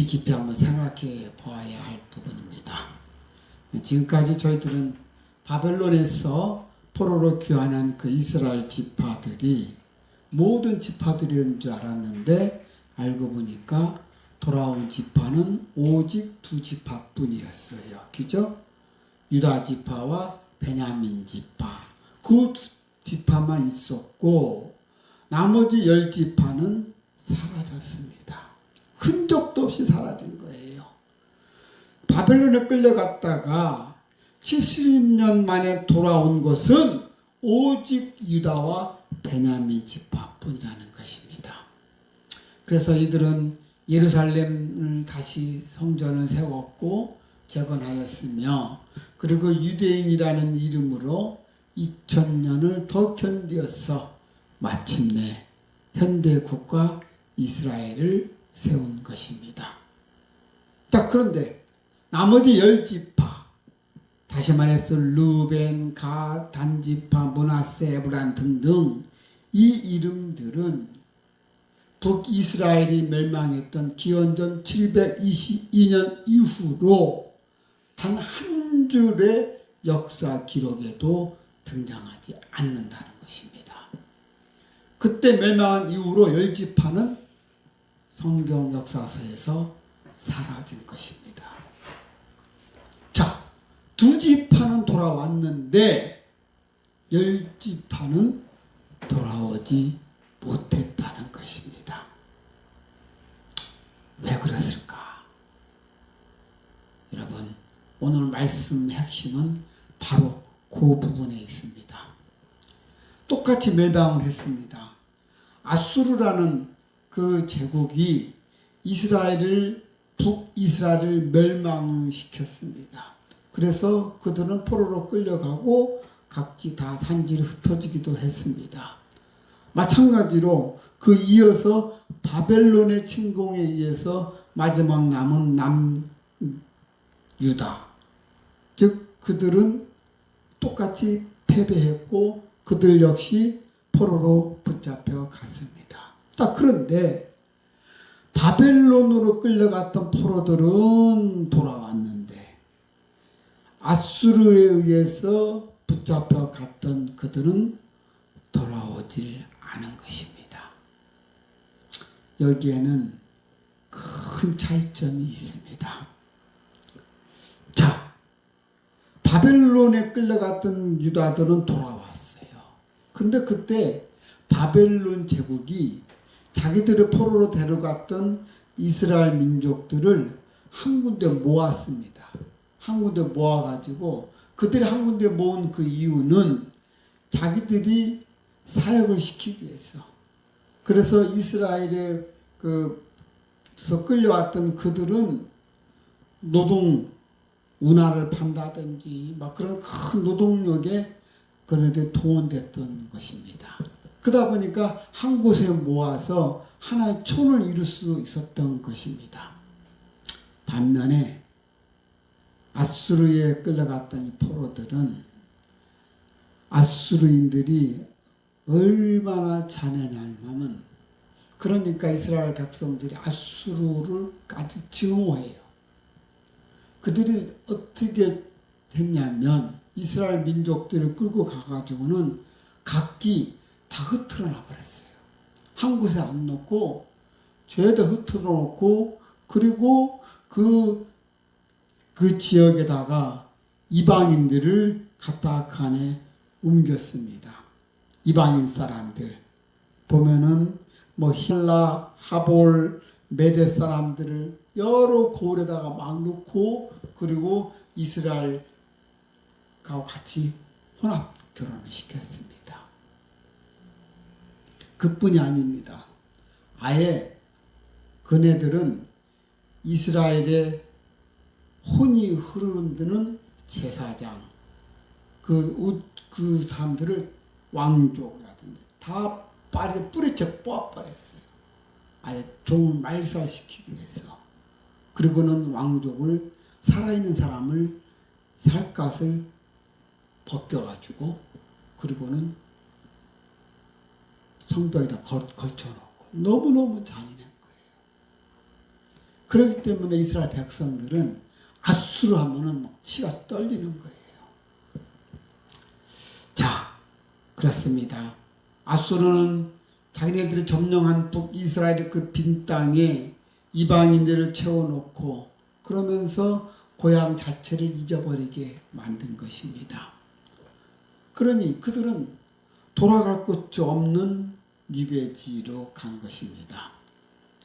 깊이 한번 생각해 보아야 할 부분입니다. 지금까지 저희들은 바벨론에서 포로로 귀환한 그 이스라엘 지파들이 모든 지파들이었는 줄 알았는데 알고 보니까 돌아온 지파는 오직 두 지파뿐이었어요. 그죠? 유다 지파와 베냐민 지파. 그 두 지파만 있었고 나머지 10지파는 사라졌습니다. 흔적도 없이 사라진 거예요. 바벨론에 끌려갔다가 70년 만에 돌아온 것은 오직 유다와 베냐민 지파뿐이라는 것입니다. 그래서 이들은 예루살렘을 다시 성전을 세웠고 재건하였으며 그리고 유대인이라는 이름으로 2000년을 더 견디어서 마침내 현대 국가 이스라엘을 세운 것입니다. 자, 그런데 나머지 10지파, 다시 말해서 루벤, 갓, 단지파, 므낫세, 에브라임 등등 이 이름들은 북이스라엘이 멸망했던 기원전 722년 이후로 단 한 줄의 역사 기록에도 등장하지 않는다는 것입니다. 그때 멸망한 이후로 10지파는 성경 역사서에서 사라진 것입니다. 자, 2지파는 돌아왔는데 10지파는 돌아오지 못했다는 것입니다. 왜 그랬을까? 여러분, 오늘 말씀 핵심은 바로 그 부분에 있습니다. 똑같이 멸망을 했습니다. 아수르라는 그 제국이 북이스라엘을 멸망시켰습니다. 그래서 그들은 포로로 끌려가고 각지 다 산지로 흩어지기도 했습니다. 마찬가지로 그 이어서 바벨론의 침공에 의해서 마지막 남은 남유다, 즉 그들은 똑같이 패배했고 그들 역시 포로로 붙잡혀 갔습니다. 그런데 바벨론으로 끌려갔던 포로들은 돌아왔는데 아수르에 의해서 붙잡혀 갔던 그들은 돌아오질 않은 것입니다. 여기에는 큰 차이점이 있습니다. 자, 바벨론에 끌려갔던 유다들은 돌아왔어요. 근데 그때 바벨론 제국이 자기들의 포로로 데려갔던 이스라엘 민족들을 한 군데 모았습니다. 한 군데 모아가지고 그들이 한 군데 모은 그 이유는 자기들이 사역을 시키기 위해서. 그래서 이스라엘에 그서 끌려왔던 그들은 노동 운하를 판다든지 막 그런 큰 노동력에 그들이 동원됐던 것입니다. 그러다 보니까 한 곳에 모아서 하나의 촌을 이룰 수 있었던 것입니다. 반면에 아수르에 끌려갔던 이 포로들은 아수르인들이 얼마나 잔인하냐면, 그러니까 이스라엘 백성들이 아수르를 아주 증오해요. 그들이 어떻게 했냐면 이스라엘 민족들을 끌고 가가지고는 각기 다 흩어져 놔버렸어요. 한 곳에 안 놓고 죄다 흩어져 놓고, 그리고 그 지역에다가 이방인들을 갖다 그 안에 옮겼습니다. 이방인 사람들 보면은 뭐 힐라, 하볼, 메대 사람들을 여러 고을에다가 막 놓고, 그리고 이스라엘과 같이 혼합 결혼을 시켰습니다. 그뿐이 아닙니다. 아예 그네들은 이스라엘의 혼이 흐르는 데는 제사장, 그 사람들을 왕족이라든지 다 뿌리쳐 뽑아버렸어요. 아예 종을 말살시키기 위해서. 그리고는 왕족을, 살아있는 사람을 살갗을 벗겨가지고, 그리고는 성벽에다 걸쳐놓고 너무너무 잔인한 거예요. 그렇기 때문에 이스라엘 백성들은 앗수르 하면은 치가 떨리는 거예요. 자, 그렇습니다. 앗수르는 자기네들이 점령한 북이스라엘의 그 빈 땅에 이방인들을 채워놓고 그러면서 고향 자체를 잊어버리게 만든 것입니다. 그러니 그들은 돌아갈 곳이 없는 리베지로 간 것입니다.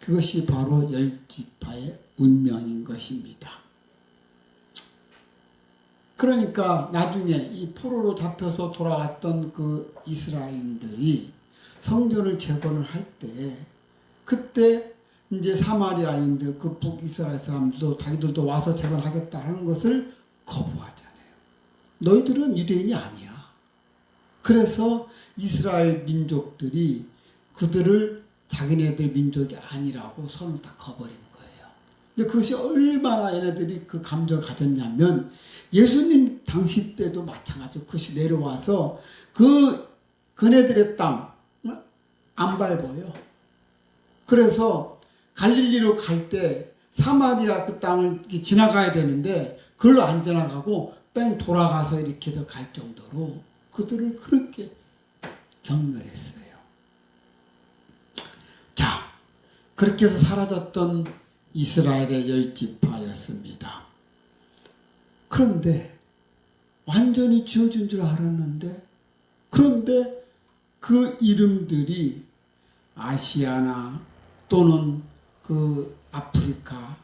그것이 바로 10지파의 운명인 것입니다. 그러니까 나중에 이 포로로 잡혀서 돌아갔던 그 이스라엘인들이 성전을 재건을 할 때 그때 이제 사마리아인들 그 북이스라엘 사람들도 자기들도 와서 재건하겠다 하는 것을 거부하잖아요. 너희들은 유대인이 아니야. 그래서 이스라엘 민족들이 그들을 자기네들 민족이 아니라고 손을 다 거버린 거예요. 근데 그것이 얼마나 얘네들이 그 감정을 가졌냐면 예수님 당시 때도 마찬가지로 그것이 내려와서 그네들의 땅 안 밟아요. 그래서 갈릴리로 갈 때 사마리아 그 땅을 지나가야 되는데 그걸로 안 지나가고 뺑 돌아가서 이렇게 더 갈 정도로 그들을 그렇게 경멸했어요. 자, 그렇게 해서 사라졌던 이스라엘의 10지파였습니다. 그런데 완전히 지워진 줄 알았는데 그런데 그 이름들이 아시아나 또는 그 아프리카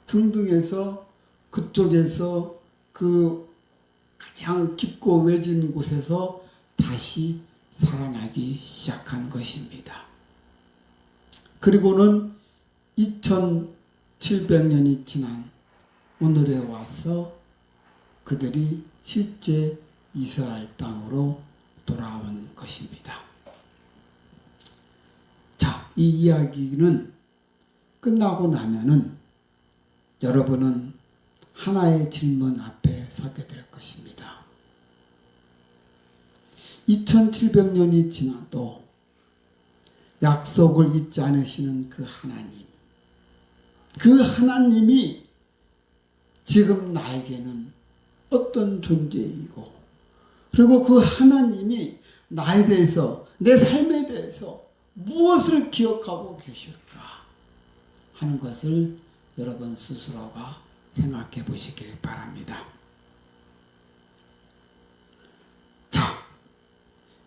등등에서 그쪽에서 그 가장 깊고 외진 곳에서 다시 살아나기 시작한 것입니다. 그리고는 2700년이 지난 오늘에 와서 그들이 실제 이스라엘 땅으로 돌아온 것입니다. 자, 이 이야기는 끝나고 나면은 여러분은 하나의 질문 앞에 서게 될 것입니다. 2700년이 지나도 약속을 잊지 않으시는 그 하나님. 그 하나님이 지금 나에게는 어떤 존재이고 그리고 그 하나님이 나에 대해서 내 삶에 대해서 무엇을 기억하고 계실까 하는 것을 여러분 스스로가 생각해 보시길 바랍니다.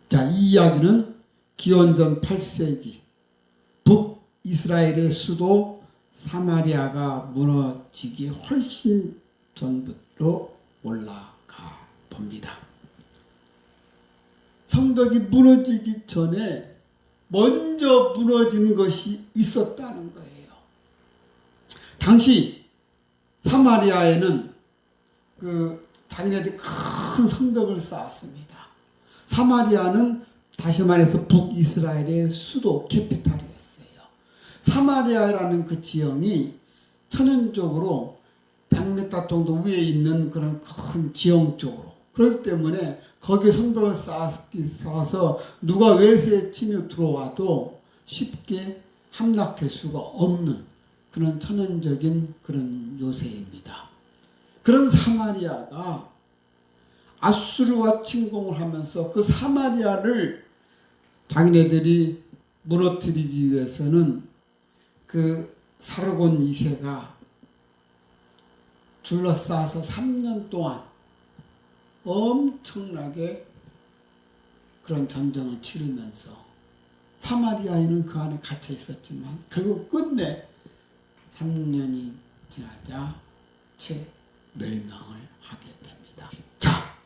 자, 이 이야기는 기원전 8세기 북이스라엘의 수도 사마리아가 무너지기 훨씬 전부터 올라가 봅니다. 성벽이 무너지기 전에 먼저 무너진 것이 있었다는 거예요. 당시 사마리아에는 자기네들이 큰 성벽을 쌓았습니다. 사마리아는 다시 말해서 북이스라엘의 수도 캐피탈이었어요. 사마리아라는 그 지형이 천연적으로 100m 정도 위에 있는 그런 큰 지형 쪽으로 그렇기 때문에 거기에 성벽을 쌓아서 누가 외세에 침입 들어와도 쉽게 함락될 수가 없는 그런 천연적인 그런 요새입니다. 그런 사마리아가 앗수르와 침공을 하면서 그 사마리아를 자기네들이 무너뜨리기 위해서는 그 사르곤 2세가 둘러싸서 3년 동안 엄청나게 그런 전쟁을 치르면서 사마리아인은 그 안에 갇혀 있었지만 결국 끝내 3년이 지나자 멸망을 하게 됩니다. 자,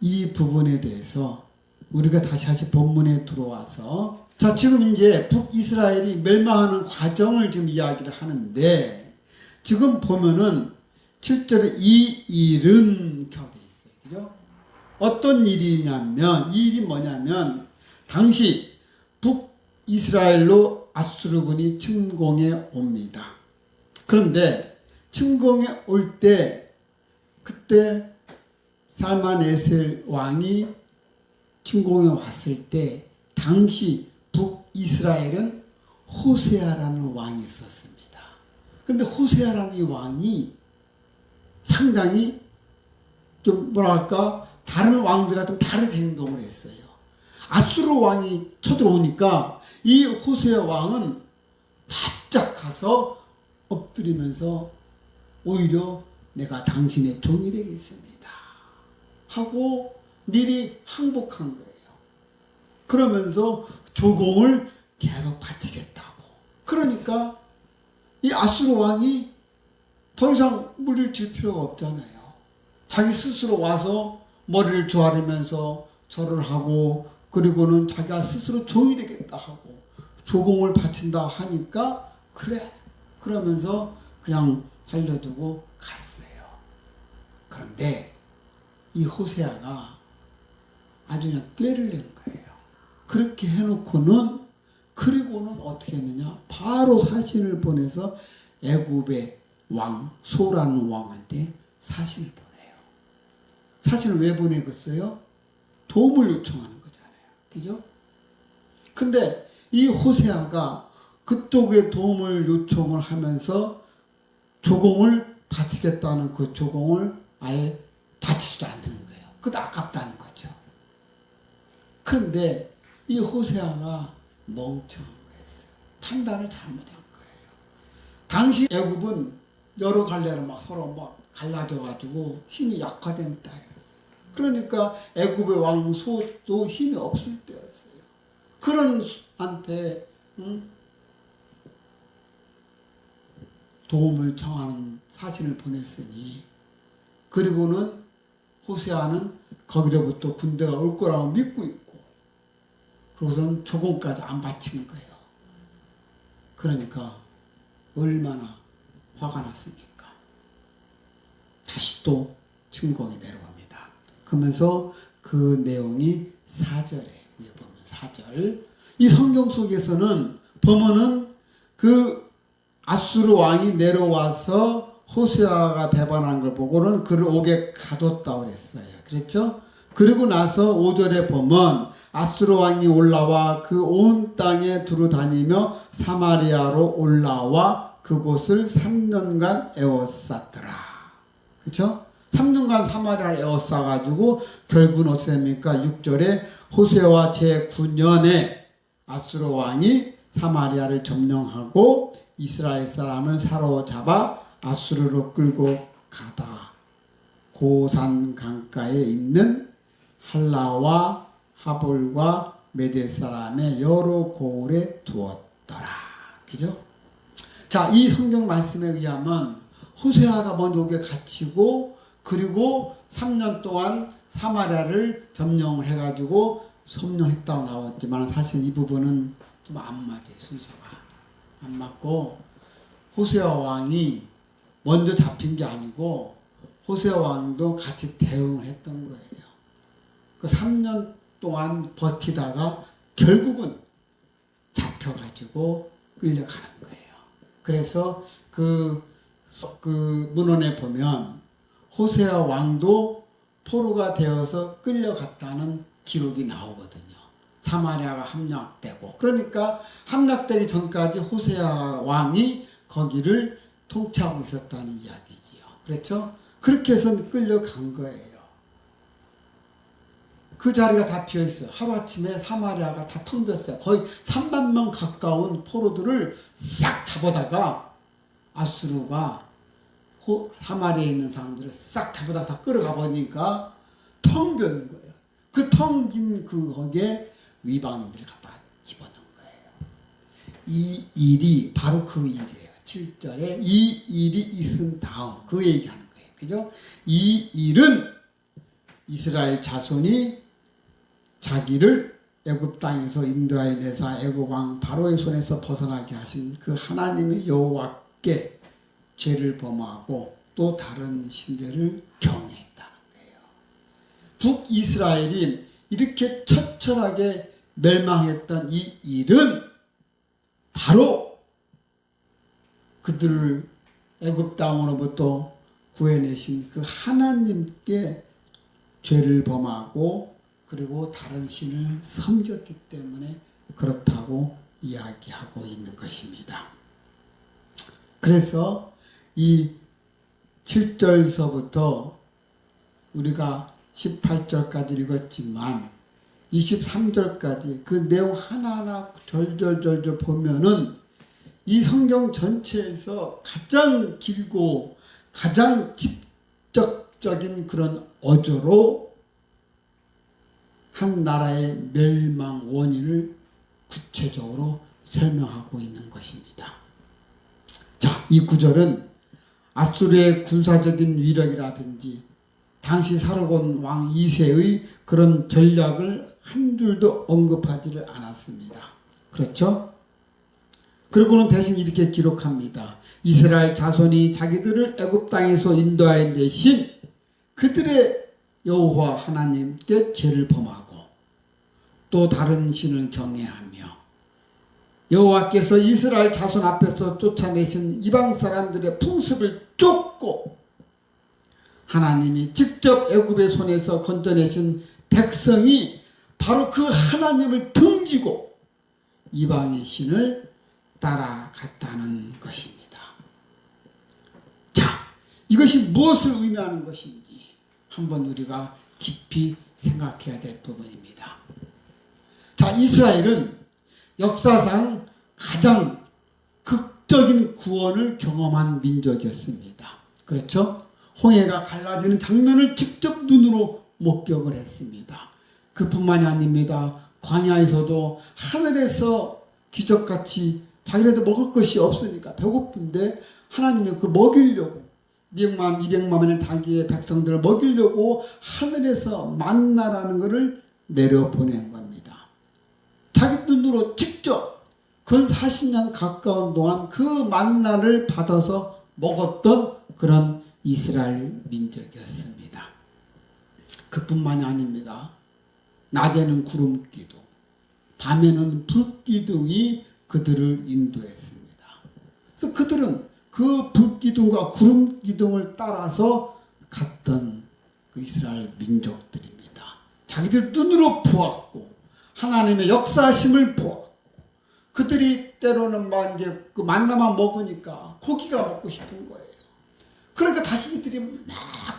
이 부분에 대해서 우리가 다시 본문에 들어와서 자, 지금 이제 북이스라엘이 멸망하는 과정을 지금 이야기를 하는데 지금 보면은 7절에 이 일은 켜져 있어요. 그죠? 어떤 일이냐면 이 일이 뭐냐면 당시 북이스라엘로 앗수르군이 침공해 옵니다. 그런데 침공해 올 때 그때 살만에셀 왕이 침공해 왔을 때 당시 북이스라엘은 호세아라는 왕이 있었습니다. 근데 호세아라는 이 왕이 상당히 좀 뭐랄까 다른 왕들과 좀 다르게 행동을 했어요. 아수르 왕이 쳐들어오니까 이 호세아 왕은 바짝 가서 엎드리면서 오히려 내가 당신의 종이 되겠습니다 하고 미리 항복한 거예요. 그러면서 조공을 계속 바치겠다고. 그러니까 이 아수르 왕이 더 이상 물리칠 필요가 없잖아요. 자기 스스로 와서 머리를 조아리면서 절을 하고 그리고는 자기가 스스로 종이 되겠다 하고 조공을 바친다 하니까 그래 그러면서 그냥 살려두고 갔어요. 그런데 이 호세아가 아주 그냥 꾀를 낸 거예요. 그렇게 해놓고는 그리고는 어떻게 했느냐, 바로 사신을 보내서 애굽의 왕 소라는 왕한테 사신을 보내요. 사신을 왜 보내겠어요? 도움을 요청하는 거잖아요. 그죠? 근데 이 호세아가 그쪽에 도움을 요청을 하면서 조공을 바치겠다는 그 조공을 아예 바치지도 않는 거예요. 그것도 아깝다는 거죠. 그런데 이 호세아가 멍청한 거였어요. 판단을 잘못한 거예요. 당시 애굽은 여러 갈래로 막 서로 막 갈라져 가지고 힘이 약화된 땅이었어요. 그러니까 애굽의 왕 소도 힘이 없을 때였어요. 그런 한테 도움을 청하는 사신을 보냈으니 그리고는 호세아는 거기로부터 군대가 올 거라고 믿고 있고 그것은 조공까지 안 바친 거예요. 그러니까 얼마나 화가 났습니까? 다시 또 침공이 내려옵니다. 그러면서 그 내용이 4절에 보면 4절 이 성경 속에서는 보면은 그 아수르 왕이 내려와서 호세아가 배반한 걸 보고는 그를 옥에 가뒀다고 그랬어요. 그랬죠? 그리고 나서 5절에 보면 아수르 왕이 올라와 그 온 땅에 두루다니며 사마리아로 올라와 그곳을 3년간 에워쌌더라. 그렇죠? 3년간 사마리아를 에워싸가지고 결국은 어떻게 됩니까? 6절에 호세아와 제9년에 아수르 왕이 사마리아를 점령하고 이스라엘 사람을 사로잡아 아수르로 끌고 가다 고산 강가에 있는 할라와 하볼과 메대 사람의 여러 고을에 두었더라. 그죠? 자, 이 성경 말씀에 의하면 호세아가 먼저 옥에 갇히고 그리고 3년 동안 사마리아를 점령을 해가지고 점령했다고 나왔지만 사실 이 부분은 좀 안 맞아요. 순서가 안 맞고 호세아 왕이 먼저 잡힌 게 아니고 호세아 왕도 같이 대응을 했던 거예요. 그 3년 동안 버티다가 결국은 잡혀가지고 끌려가는 거예요. 그래서 그 문헌에 보면 호세아 왕도 포로가 되어서 끌려갔다는 기록이 나오거든요. 사마리아가 함락되고 그러니까 함락되기 전까지 호세아 왕이 거기를 통치하고 있었다는 이야기지요. 그렇죠? 그렇게 해서 끌려간 거예요. 그 자리가 다 비어있어요. 하루아침에 사마리아가 다 텅 비었어요. 거의 3만 명 가까운 포로들을 싹 잡아다가 아수르가 사마리아에 있는 사람들을 싹 잡아다가 다 끌어가 보니까 텅 비는 거예요. 그 텅 빈 거기에 위방인들을 갖다 집어넣은 거예요. 이 일이 바로 그 일이에요. 7절에 이 일이 있은 다음 그 얘기하는 거예요. 그죠? 이 일은 이스라엘 자손이 자기를 애굽 땅에서 인도하여 내사 애굽 왕 바로의 손에서 벗어나게 하신 그 하나님의 여호와께 죄를 범하고 또 다른 신들을 경외했다는 거예요. 북이스라엘이 이렇게 처철하게 멸망했던 이 일은 바로 그들을 애굽 땅으로부터 구해내신 그 하나님께 죄를 범하고 그리고 다른 신을 섬겼기 때문에 그렇다고 이야기하고 있는 것입니다. 그래서 이 7절서부터 우리가 18절까지 읽었지만 23절까지 그 내용 하나하나 절절절절 보면은 이 성경 전체에서 가장 길고 가장 직접적인 그런 어조로 한 나라의 멸망 원인을 구체적으로 설명하고 있는 것입니다. 자, 이 구절은 아수르의 군사적인 위력이라든지 당시 살아온 왕 2세의 그런 전략을 한 줄도 언급하지를 않았습니다. 그렇죠? 그리고는 대신 이렇게 기록합니다. 이스라엘 자손이 자기들을 애굽 땅에서 인도하여 내신 그들의 여호와 하나님께 죄를 범하고 또 다른 신을 경외하며 여호와께서 이스라엘 자손 앞에서 쫓아내신 이방 사람들의 풍습을 쫓고 하나님이 직접 애굽의 손에서 건져내신 백성이 바로 그 하나님을 등지고 이방의 신을 따라갔다는 것입니다. 자, 이것이 무엇을 의미하는 것인지 한번 우리가 깊이 생각해야 될 부분입니다. 자, 이스라엘은 역사상 가장 극적인 구원을 경험한 민족이었습니다. 그렇죠? 홍해가 갈라지는 장면을 직접 눈으로 목격을 했습니다. 그뿐만이 아닙니다. 광야에서도 하늘에서 기적같이 자기네들 먹을 것이 없으니까 배고픈데 하나님이 그 먹이려고 200만, 200만의 자기의 백성들을 먹이려고 하늘에서 만나라는 것을 내려보낸 겁니다. 자기 눈으로 직접 근 40년 가까운 동안 그 만나를 받아서 먹었던 그런 이스라엘 민족이었습니다. 그뿐만이 아닙니다. 낮에는 구름 기둥, 밤에는 불 기둥이 그들을 인도했습니다. 그래서 그들은 그 불 기둥과 구름 기둥을 따라서 갔던 그 이스라엘 민족들입니다. 자기들 눈으로 보았고 하나님의 역사심을 보았고 그들이 때로는 막 이제 그 만나만 먹으니까 고기가 먹고 싶은 거예요. 그러니까 다시 이들이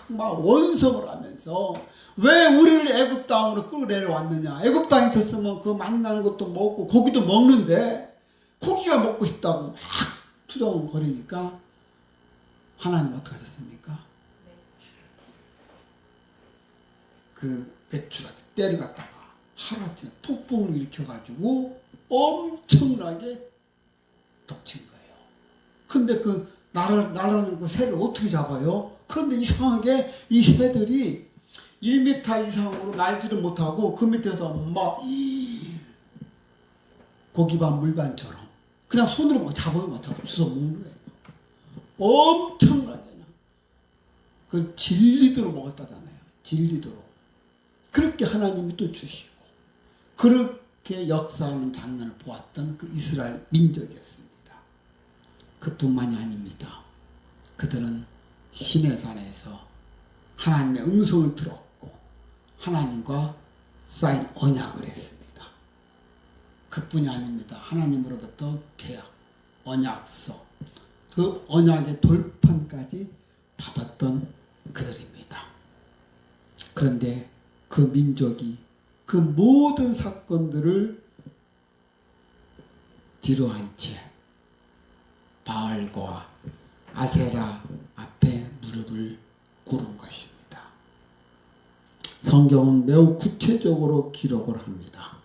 막 원성을 하면서 왜 우리를 애굽 땅으로 끌어 내려왔느냐. 애굽 땅에 있었으면 그 만나는 것도 먹고 고기도 먹는데 고기가 먹고 싶다고 막 투정거리니까 하나님 어떻게 하셨습니까? 그 매출하게 때려갔다가 하루아침에 폭풍을 일으켜가지고 엄청나게 덮친 거예요. 근데 그 날아다니는 그 새를 어떻게 잡아요? 그런데 이상하게 이 새들이 1m 이상으로 날지를 못하고 그 밑에서 막 고기반 물반처럼 그냥 손으로 막 잡으면 주워 먹는 거예요. 엄청나게 그 진리도록 먹었다잖아요. 진리도록. 그렇게 하나님이 또 주시고 그렇게 역사하는 장면을 보았던 그 이스라엘 민족이었습니다. 그뿐만이 아닙니다. 그들은 시내산에서 하나님의 음성을 들었고 하나님과 쌓인 언약을 했습니다. 그뿐이 아닙니다. 하나님으로부터 계약, 언약서, 그 언약의 돌판까지 받았던 그들입니다. 그런데 그 민족이 그 모든 사건들을 뒤로한 채 바알과 아세라 앞에 무릎을 꿇은 것입니다. 성경은 매우 구체적으로 기록을 합니다.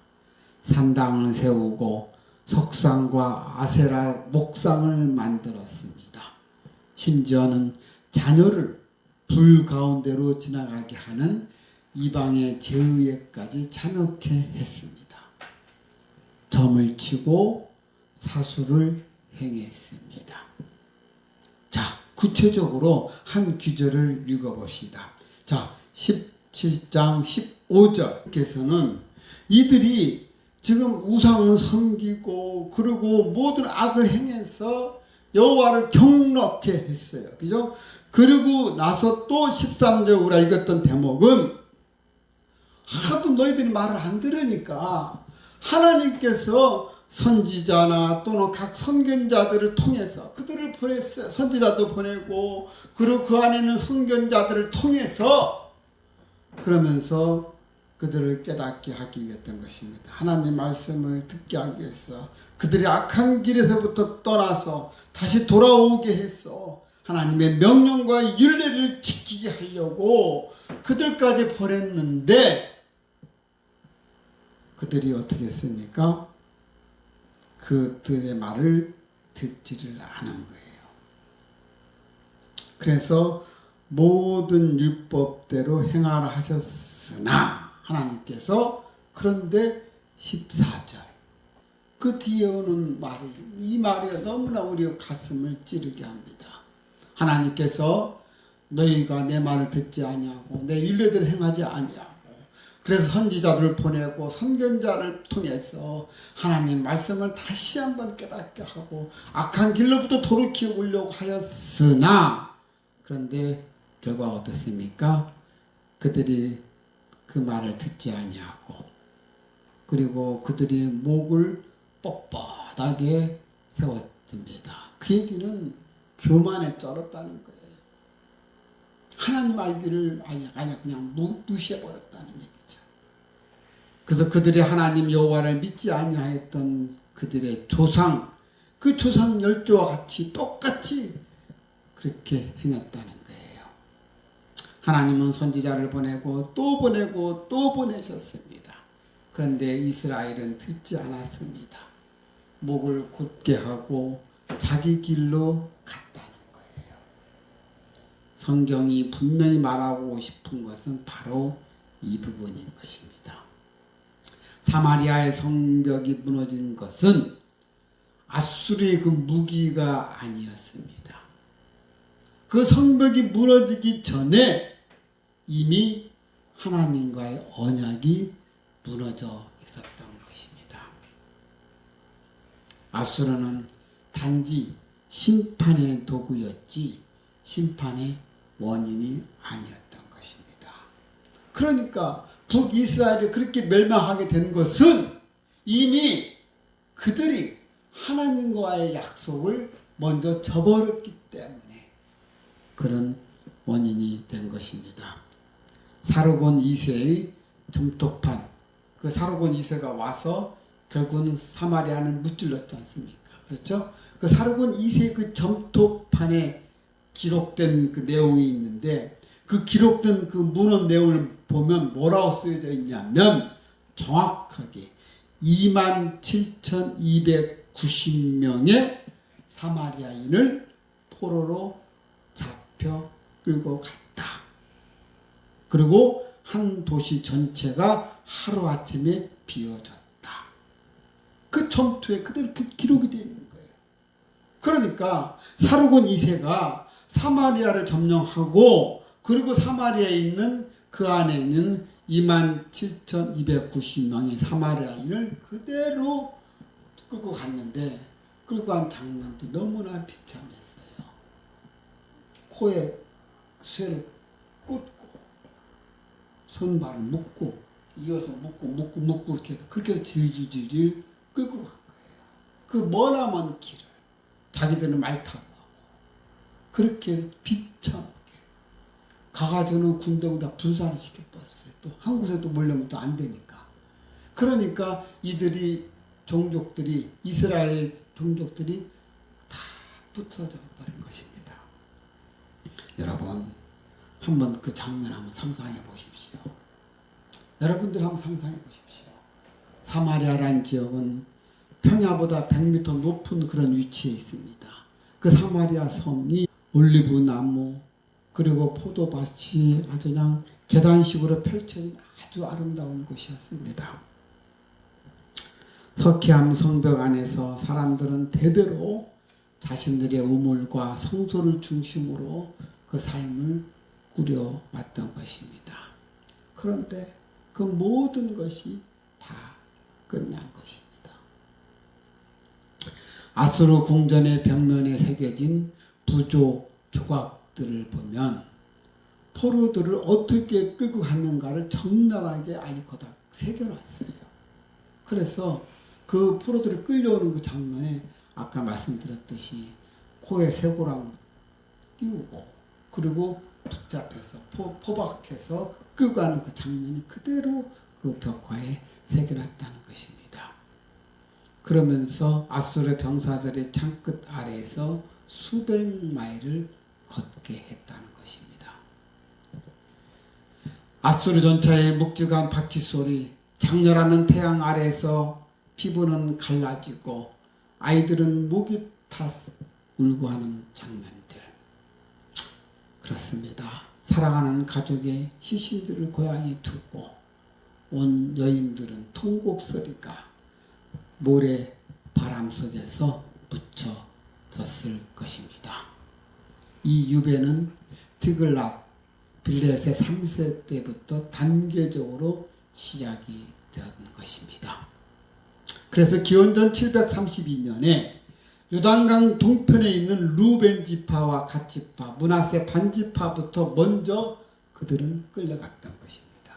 산당을 세우고 석상과 아세라 목상을 만들었습니다. 심지어는 자녀를 불 가운데로 지나가게 하는 이방의 제의에까지 참여케 했습니다. 점을 치고 사수를 행했습니다. 자, 구체적으로 한 구절을 읽어봅시다. 자, 17장 15절께서는 이들이 지금 우상을 섬기고 그리고 모든 악을 행해서 여호와를 경넉해 했어요. 그죠? 그리고 나서 또 13절 우리가 읽었던 대목은 하도 너희들이 말을 안 들으니까 하나님께서 선지자나 또는 각 선견자들을 통해서 그들을 보냈어요. 선지자도 보내고 그리고 그 안에는 선견자들을 통해서 그러면서 그들을 깨닫게 하기 위했던 것입니다. 하나님 말씀을 듣게 하기 위해서 그들이 악한 길에서부터 떠나서 다시 돌아오게 해서 하나님의 명령과 율례를 지키게 하려고 그들까지 보냈는데 그들이 어떻게 했습니까? 그들의 말을 듣지를 않은 거예요. 그래서 모든 율법대로 행하라 하셨으나 하나님께서 그런데 14절 그 뒤에 오는 말이 이 말이 너무나 우리 가슴을 찌르게 합니다. 하나님께서 너희가 내 말을 듣지 아니하고 내 율례대로 행하지 아니하고 그래서 선지자들을 보내고 선견자를 통해서 하나님 말씀을 다시 한번 깨닫게 하고 악한 길로부터 돌이켜 오려고 하였으나 그런데 결과가 어떻습니까? 그들이 그 말을 듣지 아니하고 그리고 그들이 목을 뻣뻣하게 세웠습니다. 그 얘기는 교만에 쩔었다는 거예요. 하나님 알기를 아니 그냥 무시해버렸다는 얘기죠. 그래서 그들이 하나님 여호와를 믿지 아니하였던 그들의 조상 그 조상 열조와 같이 똑같이 그렇게 행했다는 거예요. 하나님은 선지자를 보내고 또 보내셨습니다. 그런데 이스라엘은 듣지 않았습니다. 목을 곧게 하고 자기 길로 갔다는 거예요. 성경이 분명히 말하고 싶은 것은 바로 이 부분인 것입니다. 사마리아의 성벽이 무너진 것은 아수르의 그 무기가 아니었습니다. 그 성벽이 무너지기 전에 이미 하나님과의 언약이 무너져 있었던 것입니다. 아수르는 단지 심판의 도구였지 심판의 원인이 아니었던 것입니다. 그러니까 북이스라엘이 그렇게 멸망하게 된 것은 이미 그들이 하나님과의 약속을 먼저 저버렸기 때문에 그런 원인이 된 것입니다. 사르곤 2세의 점토판 그 사르곤 2세가 와서 결국은 사마리아를 무찔렀지 않습니까? 그렇죠? 그 사르곤 2세의 그 점토판에 기록된 그 내용이 있는데 그 기록된 그 문헌 내용을 보면 뭐라고 쓰여져 있냐면 정확하게 27,290명의 사마리아인을 포로로 잡혀 끌고 갔다. 그리고 한 도시 전체가 하루아침에 비워졌다. 그 점토에 그대로 기록이 되어 있는 거예요. 그러니까 사르곤 2세가 사마리아를 점령하고 그리고 사마리아에 있는 그 안에 있는 27,290명의 사마리아인을 그대로 끌고 갔는데 끌고 간 장면도 너무나 비참했어요. 코에 쇠를 꽂고 손발을 묶고 이어서 묶고 이렇게 그렇게 질질 끌고 간 거예요. 그 머나먼 길을 자기들은 말 타고 그렇게 비참하게 가가지고는 군대를 다 분산을 시켜버렸어요. 또 한 곳에도 몰려면 또 안 되니까. 그러니까 이들이 종족들이 이스라엘 종족들이 다 붙어져 버린 것입니다. 여러분 한번 그 장면 한번 상상해 보십시오. 여러분들 한번 상상해 보십시오. 사마리아라는 지역은 평야보다 100m 높은 그런 위치에 있습니다. 그 사마리아 섬이 올리브 나무 그리고 포도밭이 아주 그냥 계단식으로 펼쳐진 아주 아름다운 곳이었습니다. 석회암 성벽 안에서 사람들은 대대로 자신들의 우물과 성소를 중심으로 그 삶을 꾸려왔던 것입니다. 그런데 그 모든 것이 다 끝난 것입니다. 아수르 궁전의 벽면에 새겨진 부조 조각들을 보면 포로들을 어떻게 끌고 갔는가를 적나라하게 아직거다 새겨놨어요. 그래서 그 포로들이 끌려오는 그 장면에 아까 말씀드렸듯이 코에 쇠고랑 끼우고 그리고 붙잡혀서 포박해서 끌고 가는 그 장면이 그대로 그 벽화에 새겨놨다는 것입니다. 그러면서 아수르 병사들의 창끝 아래에서 수백 마일을 걷게 했다는 것입니다. 아수르 전차의 묵직한 바퀴소리, 장렬하는 태양 아래에서 피부는 갈라지고 아이들은 목이 타 울고 하는 장면들. 그렇습니다. 사랑하는 가족의 시신들을 고향에 두고 온 여인들은 통곡소리가 모래 바람 속에서 묻혀졌을 것입니다. 이 유배는 디글랏 빌렛의 3세 때부터 단계적으로 시작이 되었던 것입니다. 그래서 기원전 732년에 요단강 동편에 있는 루벤 지파와 갓 지파, 므낫세 반 지파부터 먼저 그들은 끌려갔던 것입니다.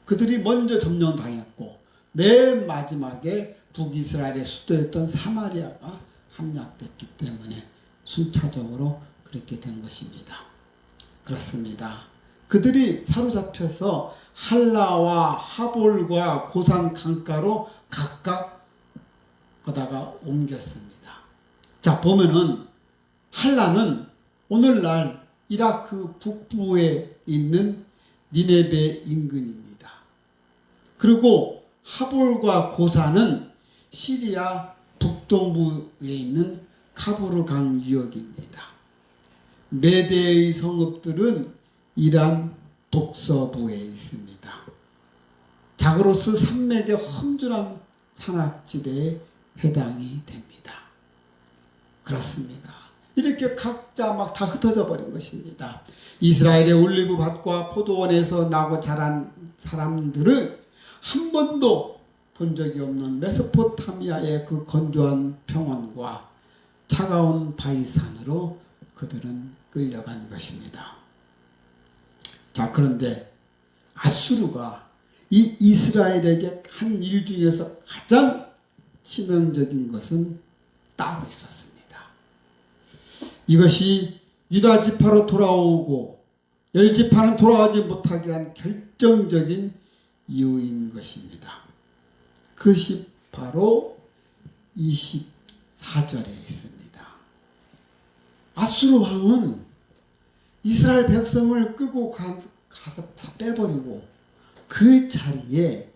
그들이 먼저 점령당했고 맨 마지막에 북이스라엘의 수도였던 사마리아가 함락됐기 때문에 순차적으로 그렇게 된 것입니다. 그렇습니다. 그들이 사로잡혀서 할라와 하볼과 고산 강가로 각각 거다가 옮겼습니다. 자, 보면은 할라는 오늘날 이라크 북부에 있는 니네베 인근입니다. 그리고 하볼과 고산은 시리아 북동부에 있는 카부르강 유역입니다. 메대의 성읍들은 이란 북서부에 있습니다. 자그로스 산맥의 험준한 산악지대에 해당이 됩니다. 그렇습니다. 이렇게 각자 막 다 흩어져 버린 것입니다. 이스라엘의 올리브 밭과 포도원에서 나고 자란 사람들은 한 번도 본 적이 없는 메소포타미아의 그 건조한 평원과 차가운 바위산으로 그들은 끌려간 것입니다. 자, 그런데 아수르가 이 이스라엘에게 한 일 중에서 가장 치명적인 것은 따로 있었습니다. 이것이 유다 지파로 돌아오고 열 지파는 돌아오지 못하게 한 결정적인 이유인 것입니다. 그것이 바로 24절에 있습니다. 아수르 왕은 이스라엘 백성을 끌고 가서 다 빼버리고 그 자리에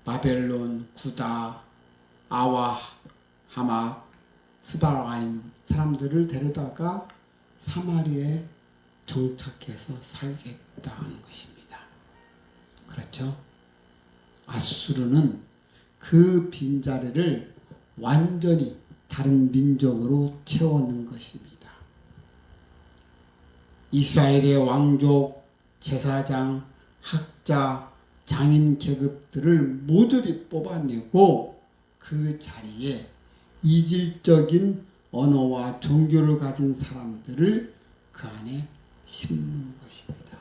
바벨론, 구다, 아와, 하마, 스바라임 사람들을 데려다가 사마리아에 정착해서 살겠다는 것입니다. 그렇죠? 아수르는 그 빈자리를 완전히 다른 민족으로 채워넣은 것입니다. 이스라엘의 왕족, 제사장, 학자, 장인 계급들을 모조리 뽑아내고 그 자리에 이질적인 언어와 종교를 가진 사람들을 그 안에 심는 것입니다.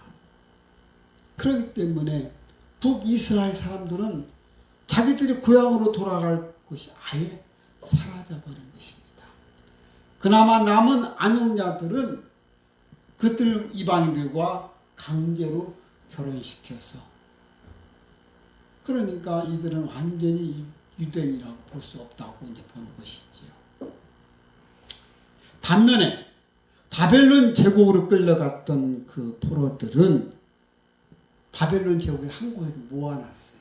그렇기 때문에 북이스라엘 사람들은 자기들이 고향으로 돌아갈 곳이 아예 사라져버린 것입니다. 그나마 남은 안용자들은 그들 이방인들과 강제로 결혼시켜서, 그러니까 이들은 완전히 유대인이라고 볼 수 없다고 이제 보는 것이지요. 반면에 바벨론 제국으로 끌려갔던 그 포로들은 바벨론 제국에 한 곳에 모아놨어요.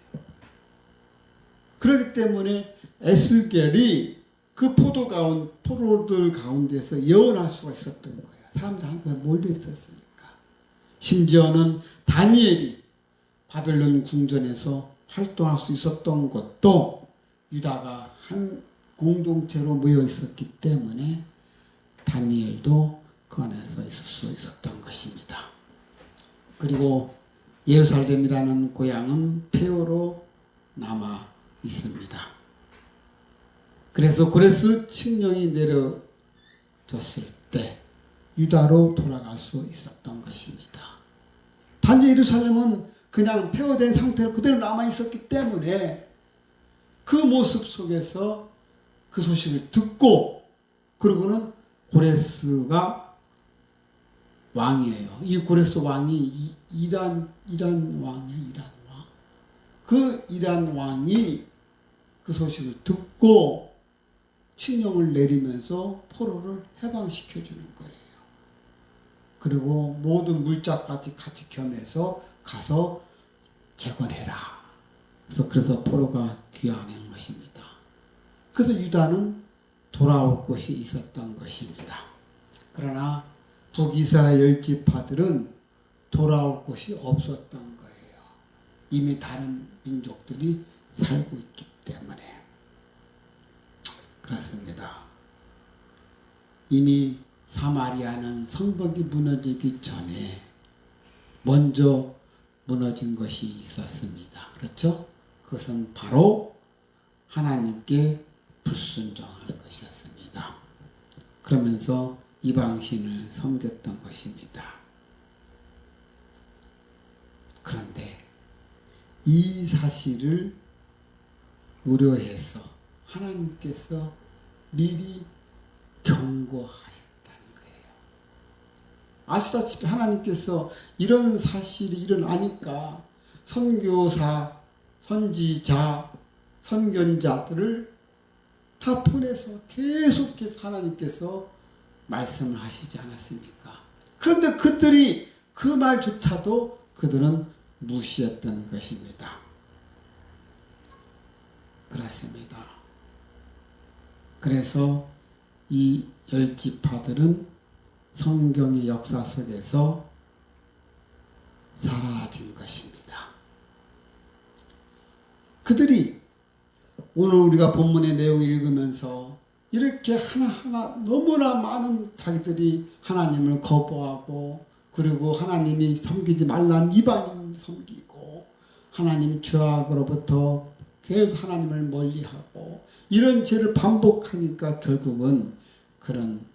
그렇기 때문에 에스겔이 그 포로들 가운데서 예언할 수가 있었던 거예요. 사람들 한 곳에 몰려 있었으니까. 심지어는 다니엘이 바벨론 궁전에서 활동할 수 있었던 것도 유다가 한 공동체로 모여 있었기 때문에 다니엘도 그 안에서 있을 수 있었던 것입니다. 그리고 예루살렘이라는 고향은 폐허로 남아 있습니다. 그래서 고레스 칙령이 내려졌을 때 유다로 돌아갈 수 있었던 것입니다. 단지 예루살렘은 그냥 폐허된 상태로 그대로 남아 있었기 때문에 그 모습 속에서 그 소식을 듣고, 그리고는 고레스가 왕이에요. 이 고레스 왕이 이란 왕이에요. 이란 왕. 그 이란 왕이 그 소식을 듣고 칙령을 내리면서 포로를 해방시켜 주는 거예요. 그리고 모든 물자까지 같이 겸해서 가서 재건해라. 그래서 포로가 귀환한 것입니다. 그래서 유다는 돌아올 곳이 있었던 것입니다. 그러나 북이스라엘 10지파들은 돌아올 곳이 없었던 거예요. 이미 다른 민족들이 살고 있기 때문에. 그렇습니다. 이미 사마리아는 성벽이 무너지기 전에 먼저 무너진 것이 있었습니다. 그렇죠? 그것은 바로 하나님께 불순종하는 것이었습니다. 그러면서 이방신을 섬겼던 것입니다. 그런데 이 사실을 우려해서 하나님께서 미리 경고하셨다는 거예요. 아시다시피 하나님께서 이런 사실이 일어나니까 선교사, 선지자, 선견자들을 다 보내서 계속해서 하나님께서 말씀을 하시지 않았습니까? 그런데 그들이 그 말조차도 그들은 무시했던 것입니다. 그렇습니다. 그래서 이 10지파들은 성경의 역사 속에서 사라진 것입니다. 그들이 오늘 우리가 본문의 내용을 읽으면서 이렇게 하나하나 너무나 많은 자기들이 하나님을 거부하고, 그리고 하나님이 섬기지 말란 이방인 섬기고, 하나님 죄악으로부터 계속 하나님을 멀리하고, 이런 죄를 반복하니까 결국은 그런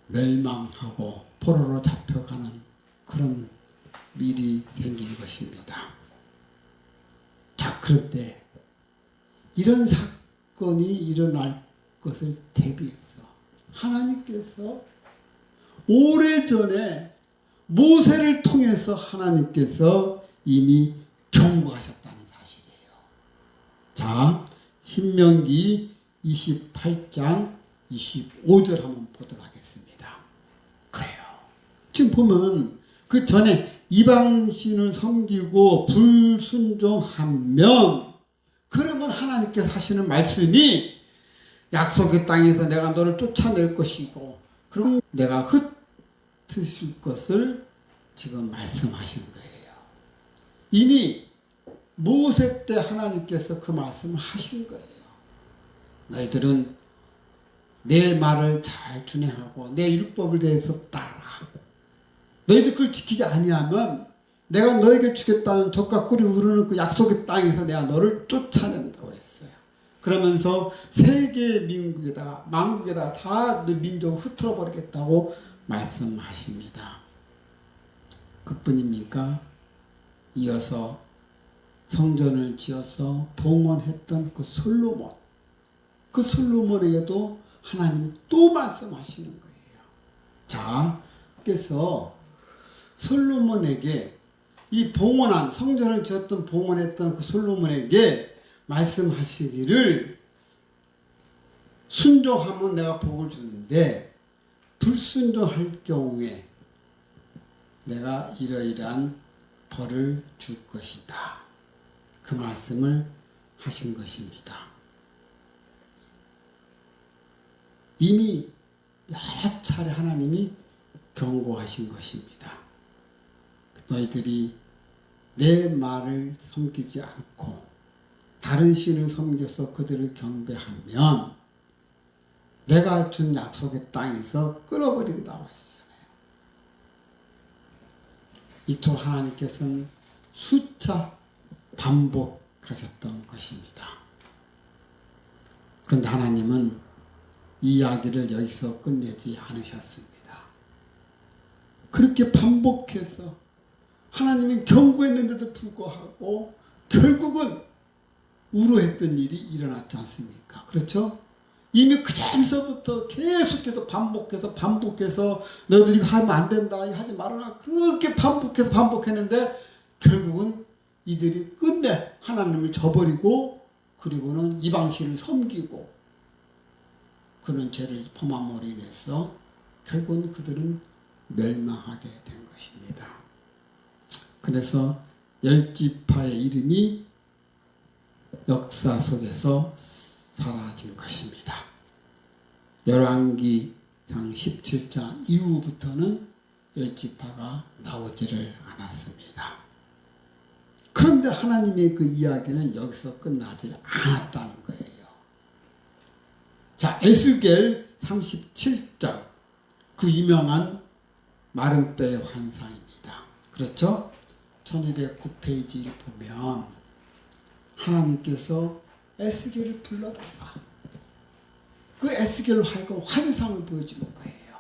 멸망하고 포로로 잡혀가는 그런 일이 생긴 것입니다. 자, 그런데 이런 사건이 일어날 것을 대비해서 하나님께서 오래전에 모세를 통해서 하나님께서 이미 경고하셨다는 사실이에요. 자, 신명기 28장 25절 한번 보도록 하겠습니다. 그래요. 지금 보면 그 전에 이방신을 섬기고 불순종하면, 그러면 하나님께서 하시는 말씀이 약속의 땅에서 내가 너를 쫓아낼 것이고, 그럼 내가 흩으실 것을 지금 말씀하신 거예요. 이미 모세 때 하나님께서 그 말씀을 하신 거예요. 너희들은 내 말을 잘 준행하고 내 율법을 대해서 따라. 너희들 그걸 지키지 아니하면 내가 너에게 주겠다는 젖과 꿀이 흐르는 그 약속의 땅에서 내가 너를 쫓아낸다고 했어요. 그러면서 세계 민국에다가 만국에다가 다 민족을 흩어져 버리겠다고 말씀하십니다. 그뿐입니까? 이어서 성전을 지어서 봉헌했던 그 솔로몬, 그 솔로몬에게도 하나님 또 말씀하시는 거예요. 자, 그래서 솔로몬에게 이 봉헌한, 성전을 지었던 봉헌했던 그 솔로몬에게 말씀하시기를, 순종하면 내가 복을 주는데 불순종할 경우에 내가 이러이러한 벌을 줄 것이다. 그 말씀을 하신 것입니다. 이미 여러 차례 하나님이 경고하신 것입니다. 너희들이 내 말을 섬기지 않고 다른 신을 섬겨서 그들을 경배하면 내가 준 약속의 땅에서 끊어버린다고 하시잖아요. 이토록 하나님께서는 수차 반복하셨던 것입니다. 그런데 하나님은 이 이야기를 여기서 끝내지 않으셨습니다. 그렇게 반복해서 하나님이 경고했는데도 불구하고 결국은 우려했던 일이 일어났지 않습니까? 그렇죠? 이미 그 전서부터 계속해서 반복해서 너희들 이거 하면 안 된다, 이거 하지 말아라, 그렇게 반복했는데 결국은 이들이 끝내 하나님을 저버리고 그리고는 이방신을 섬기고 그런 죄를 범함으로 인해서 결국은 그들은 멸망하게 된 것입니다. 그래서 10지파의 이름이 역사 속에서 사라진 것입니다. 열왕기상 17장 이후부터는 10지파가 나오지를 않았습니다. 그런데 하나님의 그 이야기는 여기서 끝나지 않았다는 거예요. 자, 에스겔 37장, 그 유명한 마른 뼈의 환상입니다. 그렇죠? 1209페이지를 보면 하나님께서 에스겔을 불러다가 그 에스겔로 하여금 환상을 보여주는 거예요.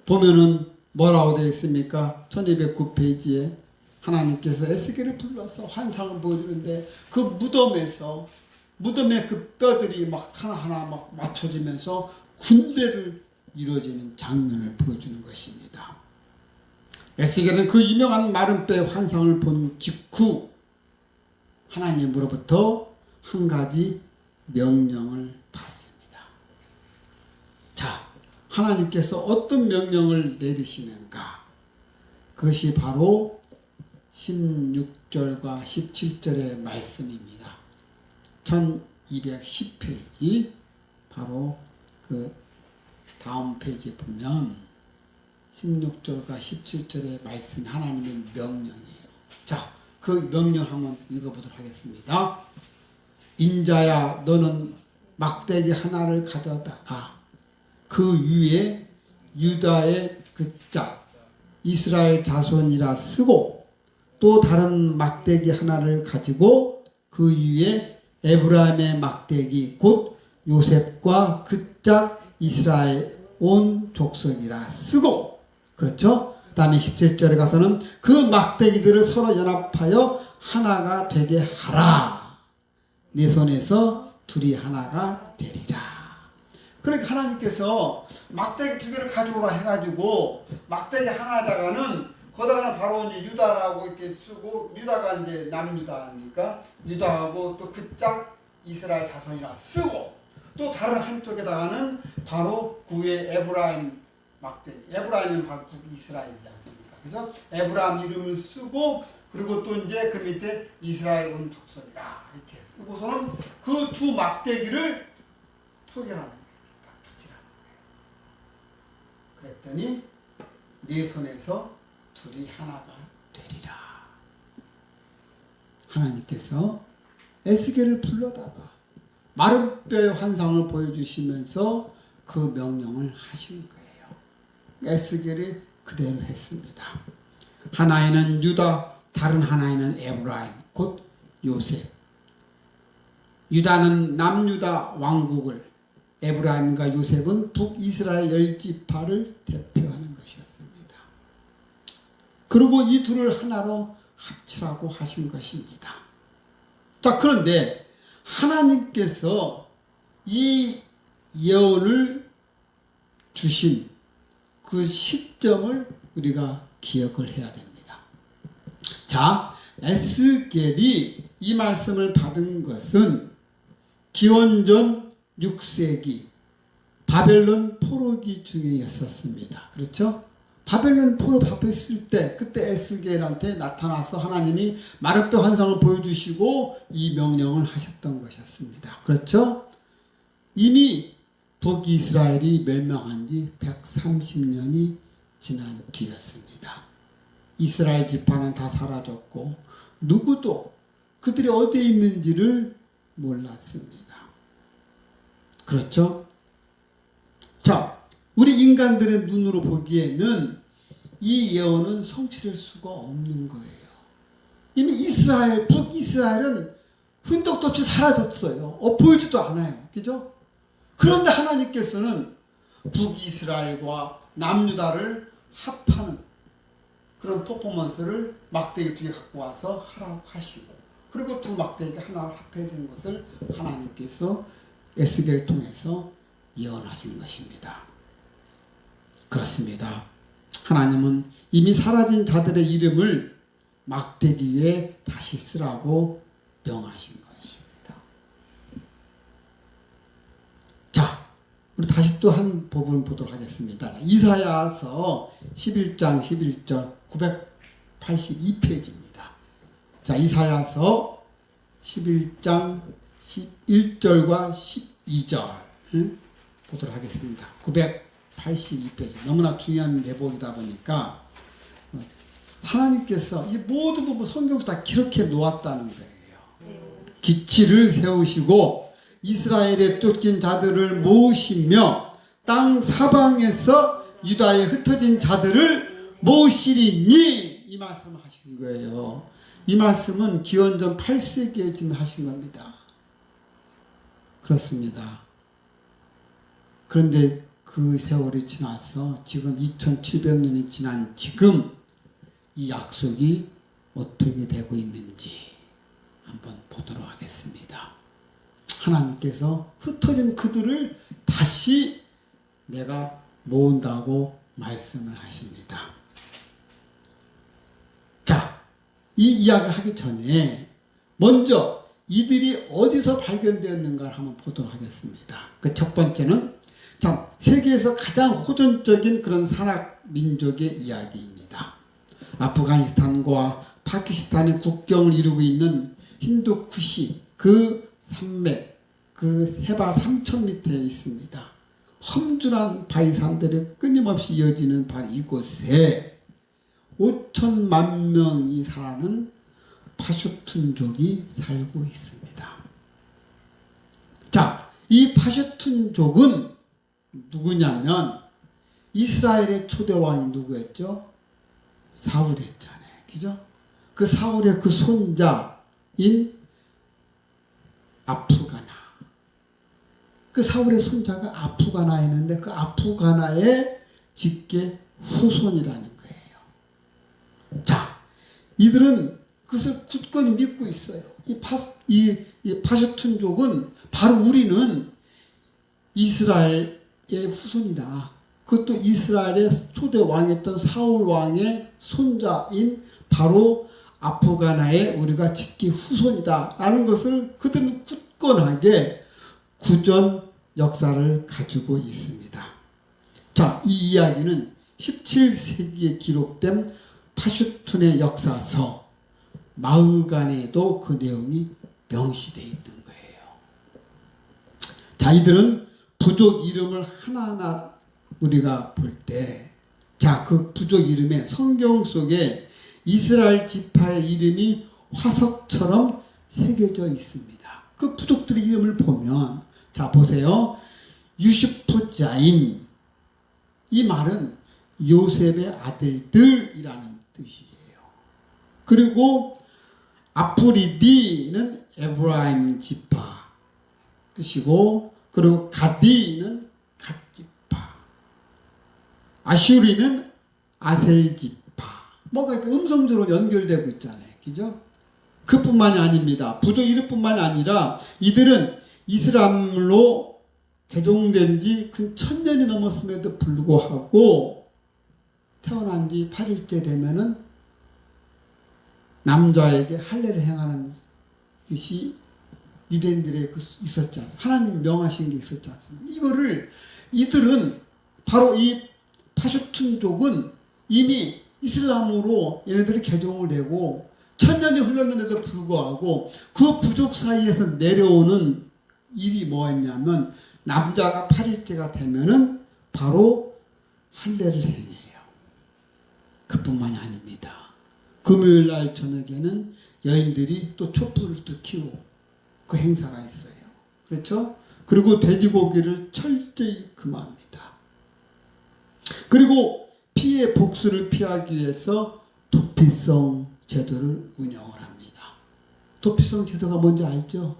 보면은 뭐라고 되어 있습니까? 1209페이지에 하나님께서 에스겔을 불러서 환상을 보여주는데 그 무덤에 그 뼈들이 막 하나하나 막 맞춰지면서 군대를 이루어지는 장면을 보여주는 것입니다. 에스겔은 그 유명한 마른 뼈의 환상을 본 직후 하나님으로부터 한 가지 명령을 받습니다. 자, 하나님께서 어떤 명령을 내리시는가? 그것이 바로 16절과 17절의 말씀입니다. 1210페이지 바로 그 다음 페이지에 보면 16절과 17절의 말씀, 하나님의 명령이에요. 자, 그 명령 한번 읽어보도록 하겠습니다. 인자야, 너는 막대기 하나를 가져다가 그 위에 유다의 그짝 이스라엘 자손이라 쓰고 또 다른 막대기 하나를 가지고 그 위에 에브라임의 막대기 곧 요셉과 그짝 이스라엘 온 족속이라 쓰고, 그렇죠? 그 다음에 17절에 가서는 그 막대기들을 서로 연합하여 하나가 되게 하라. 네 손에서 둘이 하나가 되리라. 그러니까 하나님께서 막대기 두 개를 가져오라 해가지고 막대기 하나에다가는 거기다가는 바로 이제 유다라고 이렇게 쓰고, 유다가 이제 남유다 아닙니까? 유다하고 또 그짝 이스라엘 자손이라 쓰고, 또 다른 한쪽에다가는 바로 구의 에브라임 막대기, 에브라임은 바로 이스라엘이지 않습니까? 그래서 에브라임 이름을 쓰고, 그리고 또 이제 그 밑에 이스라엘 온 족속이라 이렇게 쓰고서는 그 두 막대기를 포개라는 거예요. 붙이라는 거예요. 그랬더니 네 손에서 둘이 하나가 되리라. 하나님께서 에스겔을 불러다가 마른 뼈의 환상을 보여주시면서 그 명령을 하신 거예요. 에스겔이 그대로 했습니다. 하나에는 유다, 다른 하나에는 에브라임, 곧 요셉. 유다는 남유다 왕국을, 에브라임과 요셉은 북이스라엘 10지파를 대표하는 것이었습니다. 그리고 이 둘을 하나로 합치라고 하신 것입니다. 자, 그런데 하나님께서 이 예언을 주신 그 시점을 우리가 기억을 해야 됩니다. 자, 에스겔이 이 말씀을 받은 것은 기원전 6세기 바벨론 포로기 중에였었습니다. 그렇죠? 바벨론 포로 잡혔을 때 그때 에스겔한테 나타나서 하나님이 마르뼈 환상을 보여주시고 이 명령을 하셨던 것이었습니다. 그렇죠? 이미 북이스라엘이 멸망한 지 130년이 지난 뒤였습니다. 이스라엘 지파는 다 사라졌고 누구도 그들이 어디에 있는지를 몰랐습니다. 그렇죠? 자, 우리 인간들의 눈으로 보기에는 이 예언은 성취될 수가 없는 거예요. 이미 이스라엘, 북이스라엘은 흔적도 없이 사라졌어요. 보이지도 않아요. 그죠? 그런데 하나님께서는 북이스라엘과 남유다를 합하는 그런 퍼포먼스를 막대기 두 개 갖고 와서 하라고 하시고, 그리고 두 막대기가 하나로 합해진 것을 하나님께서 에스겔을 통해서 예언하신 것입니다. 그렇습니다. 하나님은 이미 사라진 자들의 이름을 막대기 위에 다시 쓰라고 명하신 것입니다. 자, 우리 다시 또 한 부분 보도록 하겠습니다. 이사야서 11장 11절 982페이지입니다. 자, 이사야서 11장 11절과 12절 보도록 하겠습니다. 982페이지. 너무나 중요한 대목이다 보니까 하나님께서 이 모든 부분 성경에서 다 기록해 놓았다는 거예요. 기치를 세우시고 이스라엘에 쫓긴 자들을 모으시며 땅 사방에서 유다에 흩어진 자들을 모으시리니 이 말씀을 하신 거예요. 이 말씀은 기원전 8세기에 지금 하신 겁니다. 그렇습니다. 그런데 그 세월이 지나서 지금 2700년이 지난 지금 이 약속이 어떻게 되고 있는지 한번 보도록 하겠습니다. 하나님께서 흩어진 그들을 다시 내가 모은다고 말씀을 하십니다. 자, 이 이야기를 하기 전에 먼저 이들이 어디서 발견되었는가 한번 보도록 하겠습니다. 그 첫 번째는 자, 세계에서 가장 호전적인 그런 산악 민족의 이야기입니다. 아프가니스탄과 파키스탄의 국경을 이루고 있는 힌두쿠시 그 산맥, 그 해발 3000m에 있습니다. 험준한 바위산들이 끊임없이 이어지는 바로 이곳에 5천만 명이 사는 파슈툰족이 살고 있습니다. 자, 이 파슈툰족은 누구냐면 이스라엘의 초대왕이 누구였죠? 사울이었잖아요. 그죠? 그 사울의 그 손자인 아프가나. 그 사울의 손자가 아프가나였는데 그 아프가나의 직계 후손이라는 거예요. 자, 이들은 그것을 굳건히 믿고 있어요. 이 파슈툰족은 바로 우리는 이스라엘의 후손이다. 그것도 이스라엘의 초대 왕이었던 사울 왕의 손자인 바로 아프가나의 우리가 직계 후손이다 라는 것을 그들은 굳건하게 구전 역사를 가지고 있습니다. 자, 이 이야기는 17세기에 기록된 파슈툰의 역사서 마흐간에도 그 내용이 명시되어 있는 거예요. 자, 이들은 부족 이름을 하나하나 우리가 볼 때, 자, 그 부족 이름에 성경 속에 이스라엘 지파의 이름이 화석처럼 새겨져 있습니다. 그 부족들의 이름을 보면, 자, 보세요. 유슈프자인. 이 말은 요셉의 아들들이라는 뜻이에요. 그리고 아프리디는 에브라임 지파 뜻이고, 그리고 가디는 갓지파, 아슈리는 아셀 지파. 뭐가 이렇게 음성적으로 연결되고 있잖아요. 그죠? 그뿐만이 아닙니다. 부족 이름뿐만이 아니라 이들은 이슬람으로 개종된 지 근 1000년이 넘었음에도 불구하고 태어난 지 8일째 되면은 남자에게 할례를 행하는 것이 유대인들의 있었지 않습니까? 하나님 명하신 게 있었지 않습니까? 이들은 바로 이 파슈툰족은 이미 이슬람으로 얘네들이 개종을 내고 1000년이 흘렀는데도 불구하고 그 부족 사이에서 내려오는 일이 뭐였냐면 남자가 8일째가 되면은 바로 할례를 행해요. 그뿐만이 아닙니다. 금요일 날 저녁에는 여인들이 또 촛불을 또 켜고 그 행사가 있어요. 그렇죠? 그리고 돼지고기를 철저히 금합니다. 그리고 피해 복수를 피하기 위해서 도피성 제도를 운영을 합니다. 도피성 제도가 뭔지 알죠?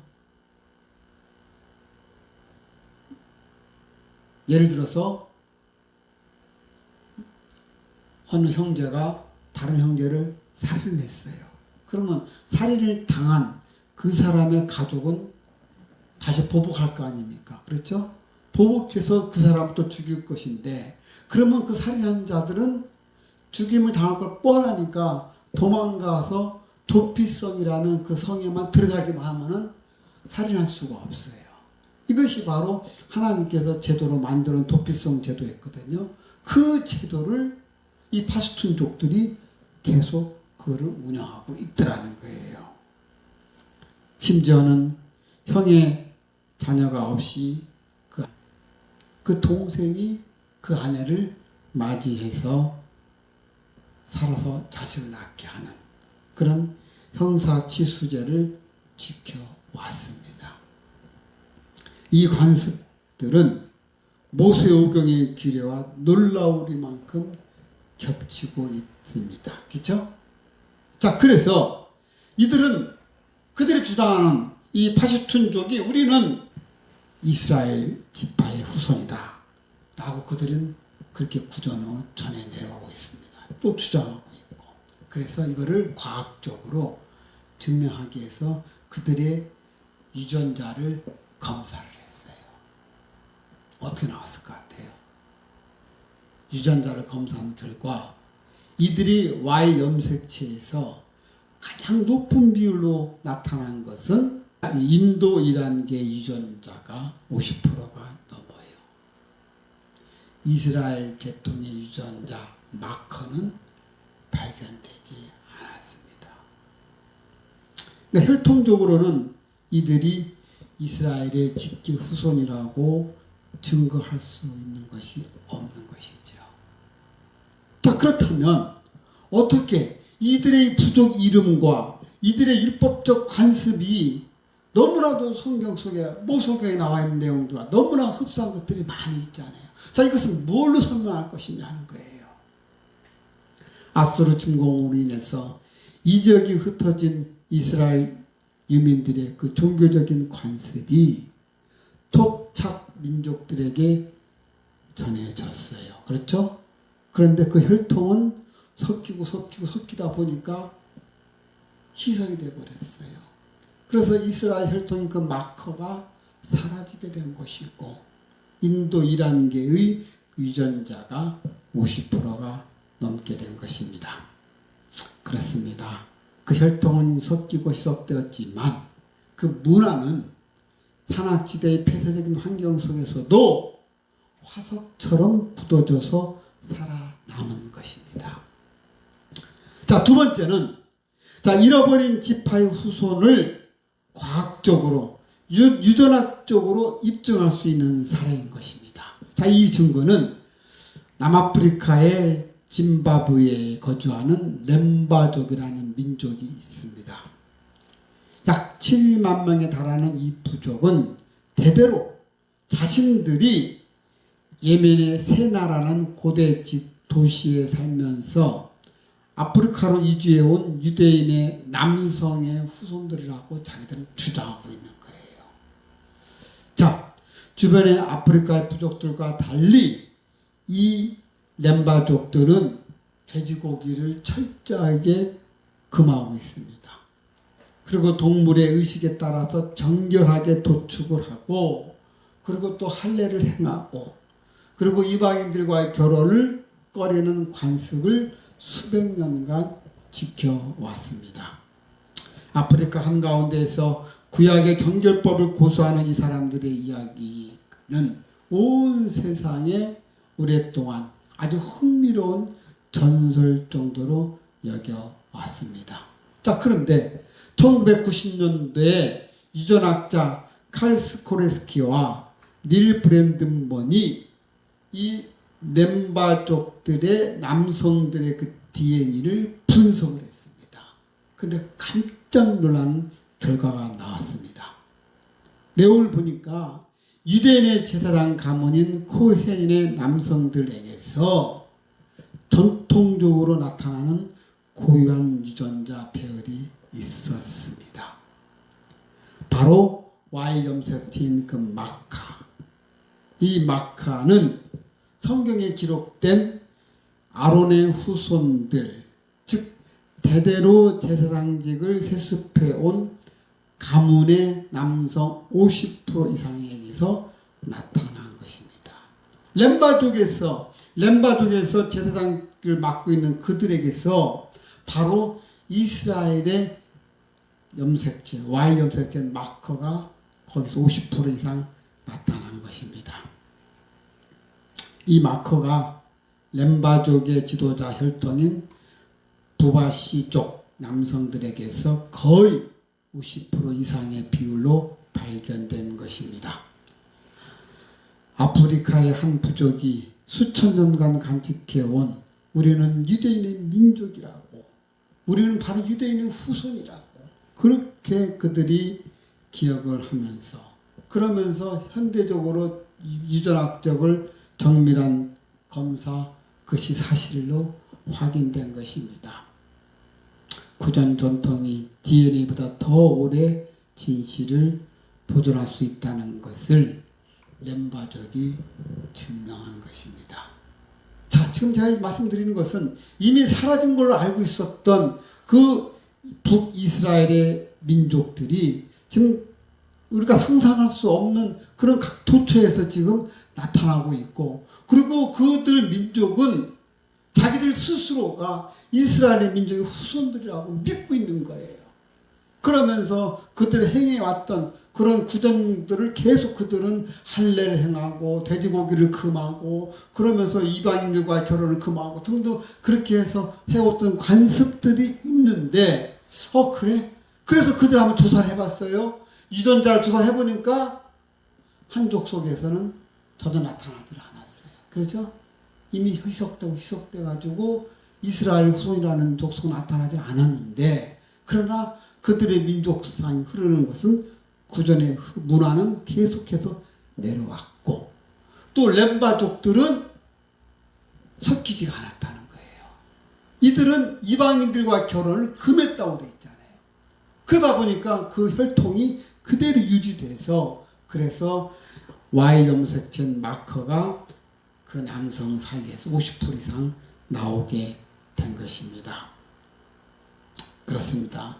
예를 들어서 어느 형제가 다른 형제를 살인을 했어요. 그러면 살인을 당한 그 사람의 가족은 다시 보복할 거 아닙니까? 그렇죠? 보복해서 그 사람을 또 죽일 것인데, 그러면 그 살인한 자들은 죽임을 당할 걸 뻔하니까 도망가서 도피성이라는 그 성에만 들어가기만 하면은 살인할 수가 없어요. 이것이 바로 하나님께서 제도로 만드는 도피성 제도였거든요. 그 제도를 이 파슈툰족들이 계속 그거를 운영하고 있더라는 거예요. 심지어는 형의 자녀가 없이 그 동생이 그 아내를 맞이해서 살아서 자식을 낳게 하는 그런 형사취수제를 지켜왔습니다. 이 관습들은 모세오경의 규례와 놀라우리만큼 겹치고 있습니다. 그렇죠? 자, 그래서 이들은 그들이 주장하는 이 파슈툰족이 우리는 이스라엘 지파의 후손이다 라고 그들은 그렇게 구전을 전해 내려오고 있습니다. 또 주장하고 있고, 그래서 이거를 과학적으로 증명하기 위해서 그들의 유전자를 검사를 했어요. 어떻게 나왔을 것 같아요? 유전자를 검사한 결과 이들이 Y 염색체에서 가장 높은 비율로 나타난 것은 인도 이란계 유전자가 50%가 넘어요. 이스라엘 계통의 유전자 마커는 발견되지 않았습니다. 그러니까 혈통적으로는 이들이 이스라엘의 직계 후손이라고 증거할 수 있는 것이 없는 것이죠. 자, 그렇다면 어떻게 이들의 부족 이름과 이들의 율법적 관습이 너무나도 성경 속에 모세오경에 나와 있는 내용들과 너무나 흡사한 것들이 많이 있잖아요. 자, 이것은 뭘로 설명할 것이냐 하는 거예요. 아수르 침공으로 인해서 이 지역이 흩어진 이스라엘 유민들의 그 종교적인 관습이 토착 민족들에게 전해졌어요. 그렇죠? 그런데 그 혈통은 섞이다 보니까 희석이 되어버렸어요. 그래서 이스라엘 혈통의 그 마커가 사라지게 된 것이고, 인도 이란계의 유전자가 50%가 넘게 된 것입니다. 그렇습니다. 그 혈통은 섞이고 희석되었지만 그 문화는 산악지대의 폐쇄적인 환경 속에서도 화석처럼 굳어져서 살아남은 것입니다. 자, 두 번째는, 자, 잃어버린 지파의 후손을 과학적으로 유전학적으로 입증할 수 있는 사례인 것입니다. 자, 이 증거는 남아프리카의 짐바브웨에 거주하는 렘바족이라는 민족이 있습니다. 약 7만 명에 달하는 이 부족은 대대로 자신들이 예멘의 세나라는 고대 도시에 살면서 아프리카로 이주해온 유대인의 남성의 후손들이라고 자기들은 주장하고 있는 거예요. 자, 주변의 아프리카의 부족들과 달리 이 렘바족들은 돼지고기를 철저하게 금하고 있습니다. 그리고 동물의 의식에 따라서 정결하게 도축을 하고, 그리고 또 할례를 행하고, 그리고 이방인들과의 결혼을 꺼리는 관습을 수백 년간 지켜왔습니다. 아프리카 한가운데에서 구약의 정결법을 고수하는 이 사람들의 이야기는 온 세상에 오랫동안 아주 흥미로운 전설 정도로 여겨왔습니다. 자, 그런데 1990년대에 유전학자 칼 스코레스키와 닐 브랜든먼이 이 렘바족들의 남성들의 그 DNA를 분석을 했습니다. 근데 깜짝 놀란 결과가 나왔습니다. 내용을 보니까 유대인의 제사장 가문인 코헨의 남성들에게서 전통적으로 나타나는 고유한 유전자 배열이 있었습니다. 바로 Y 염색체인 그 마카. 이 마카는 성경에 기록된 아론의 후손들, 즉 대대로 제사장직을 세습해온 가문의 남성 50% 이상에게서 나타난 것입니다. 렘바족에서 제사장을 맡고 있는 그들에게서 바로 이스라엘의 염색체, Y 염색체 마커가 거기서 50% 이상 나타난 것입니다. 이 마커가 렘바족의 지도자 혈통인 부바시족 남성들에게서 거의 50% 이상의 비율로 발견된 것입니다. 아프리카의 한 부족이 수천 년간 간직해온 우리는 유대인의 민족이라고, 우리는 바로 유대인의 후손이라고 그렇게 그들이 기억을 하면서, 그러면서 현대적으로 유전학적을 정밀한 검사, 그것이 사실로 확인된 것입니다. 구전 전통이 DNA보다 더 오래 진실을 보존할 수 있다는 것을 렘바족이 증명한 것입니다. 자, 지금 제가 말씀드리는 것은 이미 사라진 걸로 알고 있었던 그 북이스라엘의 민족들이 지금 우리가 상상할 수 없는 그런 각 도처에서 지금 나타나고 있고, 그리고 그들 민족은 자기들 스스로가 이스라엘의 민족의 후손들이라고 믿고 있는 거예요. 그러면서 그들이 행해왔던 그런 구전들을 계속 그들은 할례를 행하고 돼지고기를 금하고 그러면서 이방인들과 결혼을 금하고 등등 그렇게 해서 해왔던 관습들이 있는데, 그래? 그래서 그들 한번 조사를 해봤어요. 유전자를 조사를 해보니까 한 족속에서는 저도 나타나질 않았어요. 그렇죠? 이미 희석돼 가지고 이스라엘 후손이라는 족속은 나타나지 않았는데, 그러나 그들의 민족상이 흐르는 것은 구전의 문화는 계속해서 내려왔고, 또 렘바족들은 섞이지가 않았다는 거예요. 이들은 이방인들과 결혼을 금했다고 돼 있잖아요. 그러다 보니까 그 혈통이 그대로 유지돼서, 그래서 Y 염색체 마커가 그 남성 사이에서 50% 이상 나오게 된 것입니다. 그렇습니다.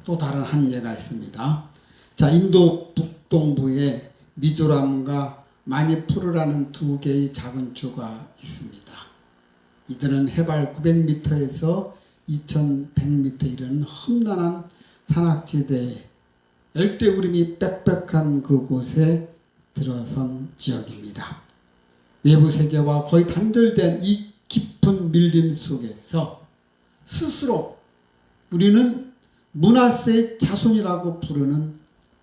또 다른 한 예가 있습니다. 자, 인도 북동부에 미조람과 마니푸르라는 두 개의 작은 주가 있습니다. 이들은 해발 900m에서 2100m 이르는 험난한 산악지대에 열대우림이 빽빽한 그곳에 들어선 지역입니다. 외부 세계와 거의 단절된 이 깊은 밀림 속에서 스스로 우리는 므낫세의 자손이라고 부르는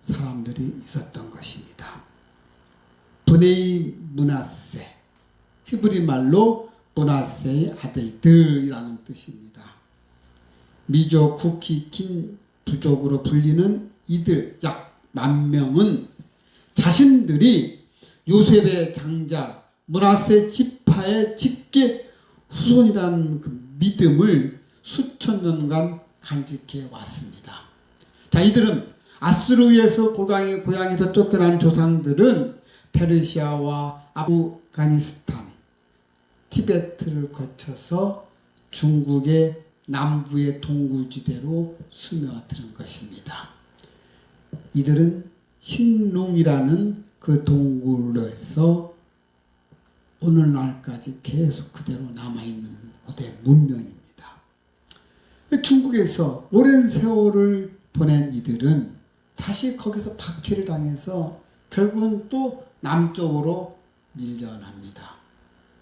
사람들이 있었던 것입니다. 브네이 므낫세, 히브리 말로 므낫세의 아들들이라는 뜻입니다. 미조 쿠키킨 부족으로 불리는 이들 약 10,000명은 자신들이 요셉의 장자 므낫세 지파의 직계 후손이라는 그 믿음을 수천 년간 간직해 왔습니다. 자, 이들은 아수르에서 고향에서 쫓겨난 조상들은 페르시아와 아프가니스탄, 티베트를 거쳐서 중국의 남부의 동구지대로 스며드는 것입니다. 이들은 신룽이라는 그 동굴에서 오늘날까지 계속 그대로 남아있는 고대 문명입니다. 중국에서 오랜 세월을 보낸 이들은 다시 거기서 박해를 당해서 결국은 또 남쪽으로 밀려납니다.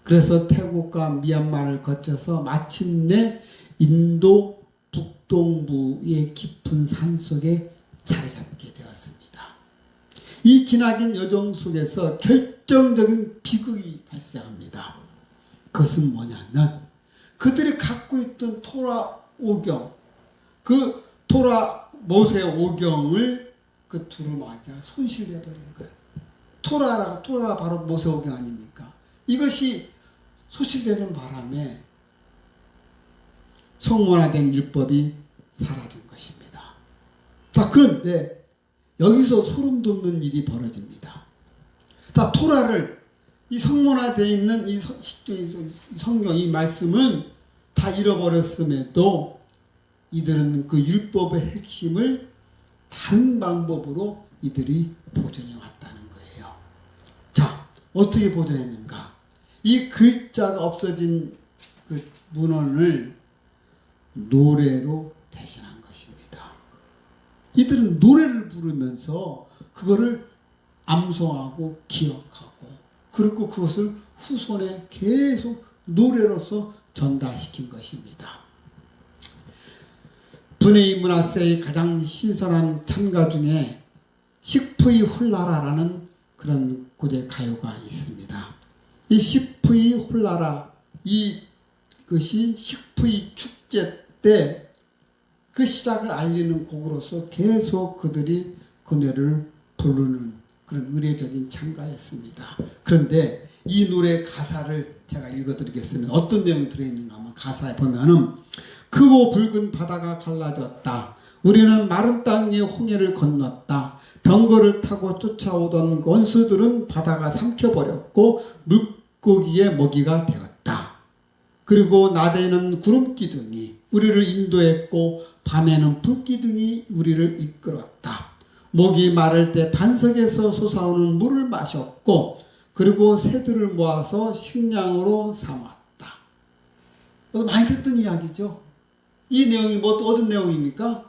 그래서 태국과 미얀마를 거쳐서 마침내 인도 북동부의 깊은 산속에 자리 잡게 되었습니다. 이 기나긴 여정 속에서 결정적인 비극이 발생합니다. 그것은 뭐냐면 그들이 갖고 있던 토라 오경, 그 토라 모세 오경을 그 두루마기가 손실해버린 거예요. 토라가 바로 모세 오경 아닙니까? 이것이 소실되는 바람에 성문화된 율법이 사라진 것입니다. 자, 그런데 여기서 소름 돋는 일이 벌어집니다. 자, 토라를 이 성문화되어 있는 이 성경 이 말씀은 다 잃어버렸음에도 이들은 그 율법의 핵심을 다른 방법으로 이들이 보존해 왔다는 거예요. 자, 어떻게 보존했는가? 이 글자가 없어진 그 문헌을 노래로 대신한 것입니다. 이들은 노래를 부르면서 그거를 암송하고 기억하고, 그리고 그것을 후손에 계속 노래로서 전달시킨 것입니다. 브네이 므낫세의 가장 신선한 찬가 중에 식프이 홀라라라는 그런 고대 가요가 있습니다. 이 식프이 홀라라, 이것이 식프이 축제 때 그 시작을 알리는 곡으로서 계속 그들이 그 노래를 부르는 그런 의례적인 찬가였습니다. 그런데 이 노래 가사를 제가 읽어드리겠습니다. 어떤 내용이 들어있는가 하면, 가사에 보면은 크고 붉은 바다가 갈라졌다. 우리는 마른 땅 위에 홍해를 건넜다. 병거를 타고 쫓아오던 원수들은 바다가 삼켜버렸고 물고기의 먹이가 되었다. 그리고 낮에는 구름기둥이 우리를 인도했고 밤에는 불기둥이 우리를 이끌었다. 목이 마를 때 반석에서 솟아오는 물을 마셨고 그리고 새들을 모아서 식량으로 삼았다. 많이 듣던 이야기죠. 이 내용이 어떤 내용입니까?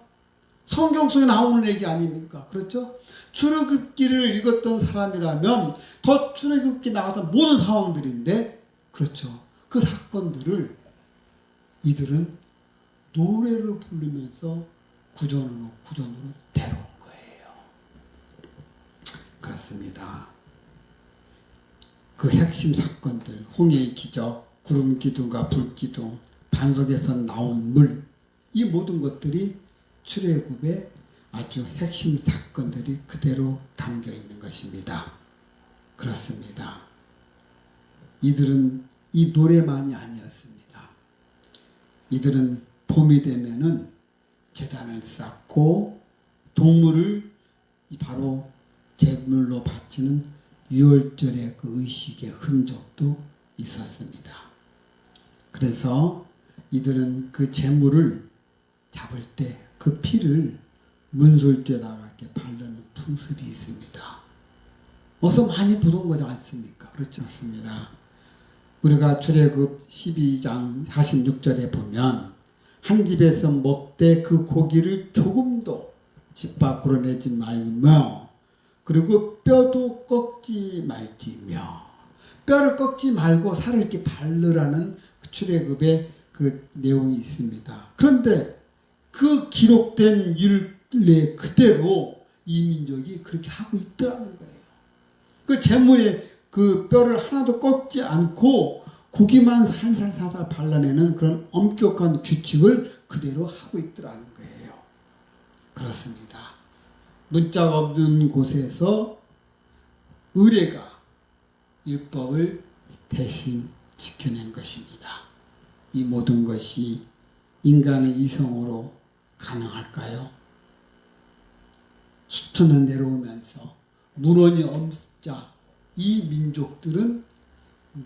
성경 속에 나오는 얘기 아닙니까? 그렇죠? 출애굽기를 읽었던 사람이라면 더 출애굽기 나왔던 모든 상황들인데, 그렇죠? 그 사건들을 이들은 노래를 부르면서 구전으로 내려온 거예요. 그렇습니다. 그 핵심 사건들, 홍해의 기적, 구름 기둥과 불 기둥, 반석에서 나온 물, 이 모든 것들이 출애굽의 아주 핵심 사건들이 그대로 담겨 있는 것입니다. 그렇습니다. 이들은 이 노래만이 아니었습니다. 이들은 봄이 되면은 제단을 쌓고 동물을 바로 제물로 바치는 유월절의 그 의식의 흔적도 있었습니다. 그래서 이들은 그 제물을 잡을 때 그 피를 문술죄에다가 이렇게 바르는 풍습이 있습니다. 어서 많이 보던 거지 않습니까? 그렇지 않습니다. 우리가 출애굽 12장 46절에 보면 한 집에서 먹되 그 고기를 조금도 집 밖으로 내지 말며 그리고 뼈도 꺾지 말지며, 뼈를 꺾지 말고 살을 이렇게 바르라는 출애굽의 그 내용이 있습니다. 그런데 그 기록된 율례 그대로 이 민족이 그렇게 하고 있더라는 거예요. 그 제물에 그 뼈를 하나도 꺾지 않고 고기만 살살살살 발라내는 그런 엄격한 규칙을 그대로 하고 있더라는 거예요. 그렇습니다. 문자가 없는 곳에서 의례가 율법을 대신 지켜낸 것입니다. 이 모든 것이 인간의 이성으로 가능할까요? 수천년 내려오면서 문헌이 없자 이 민족들은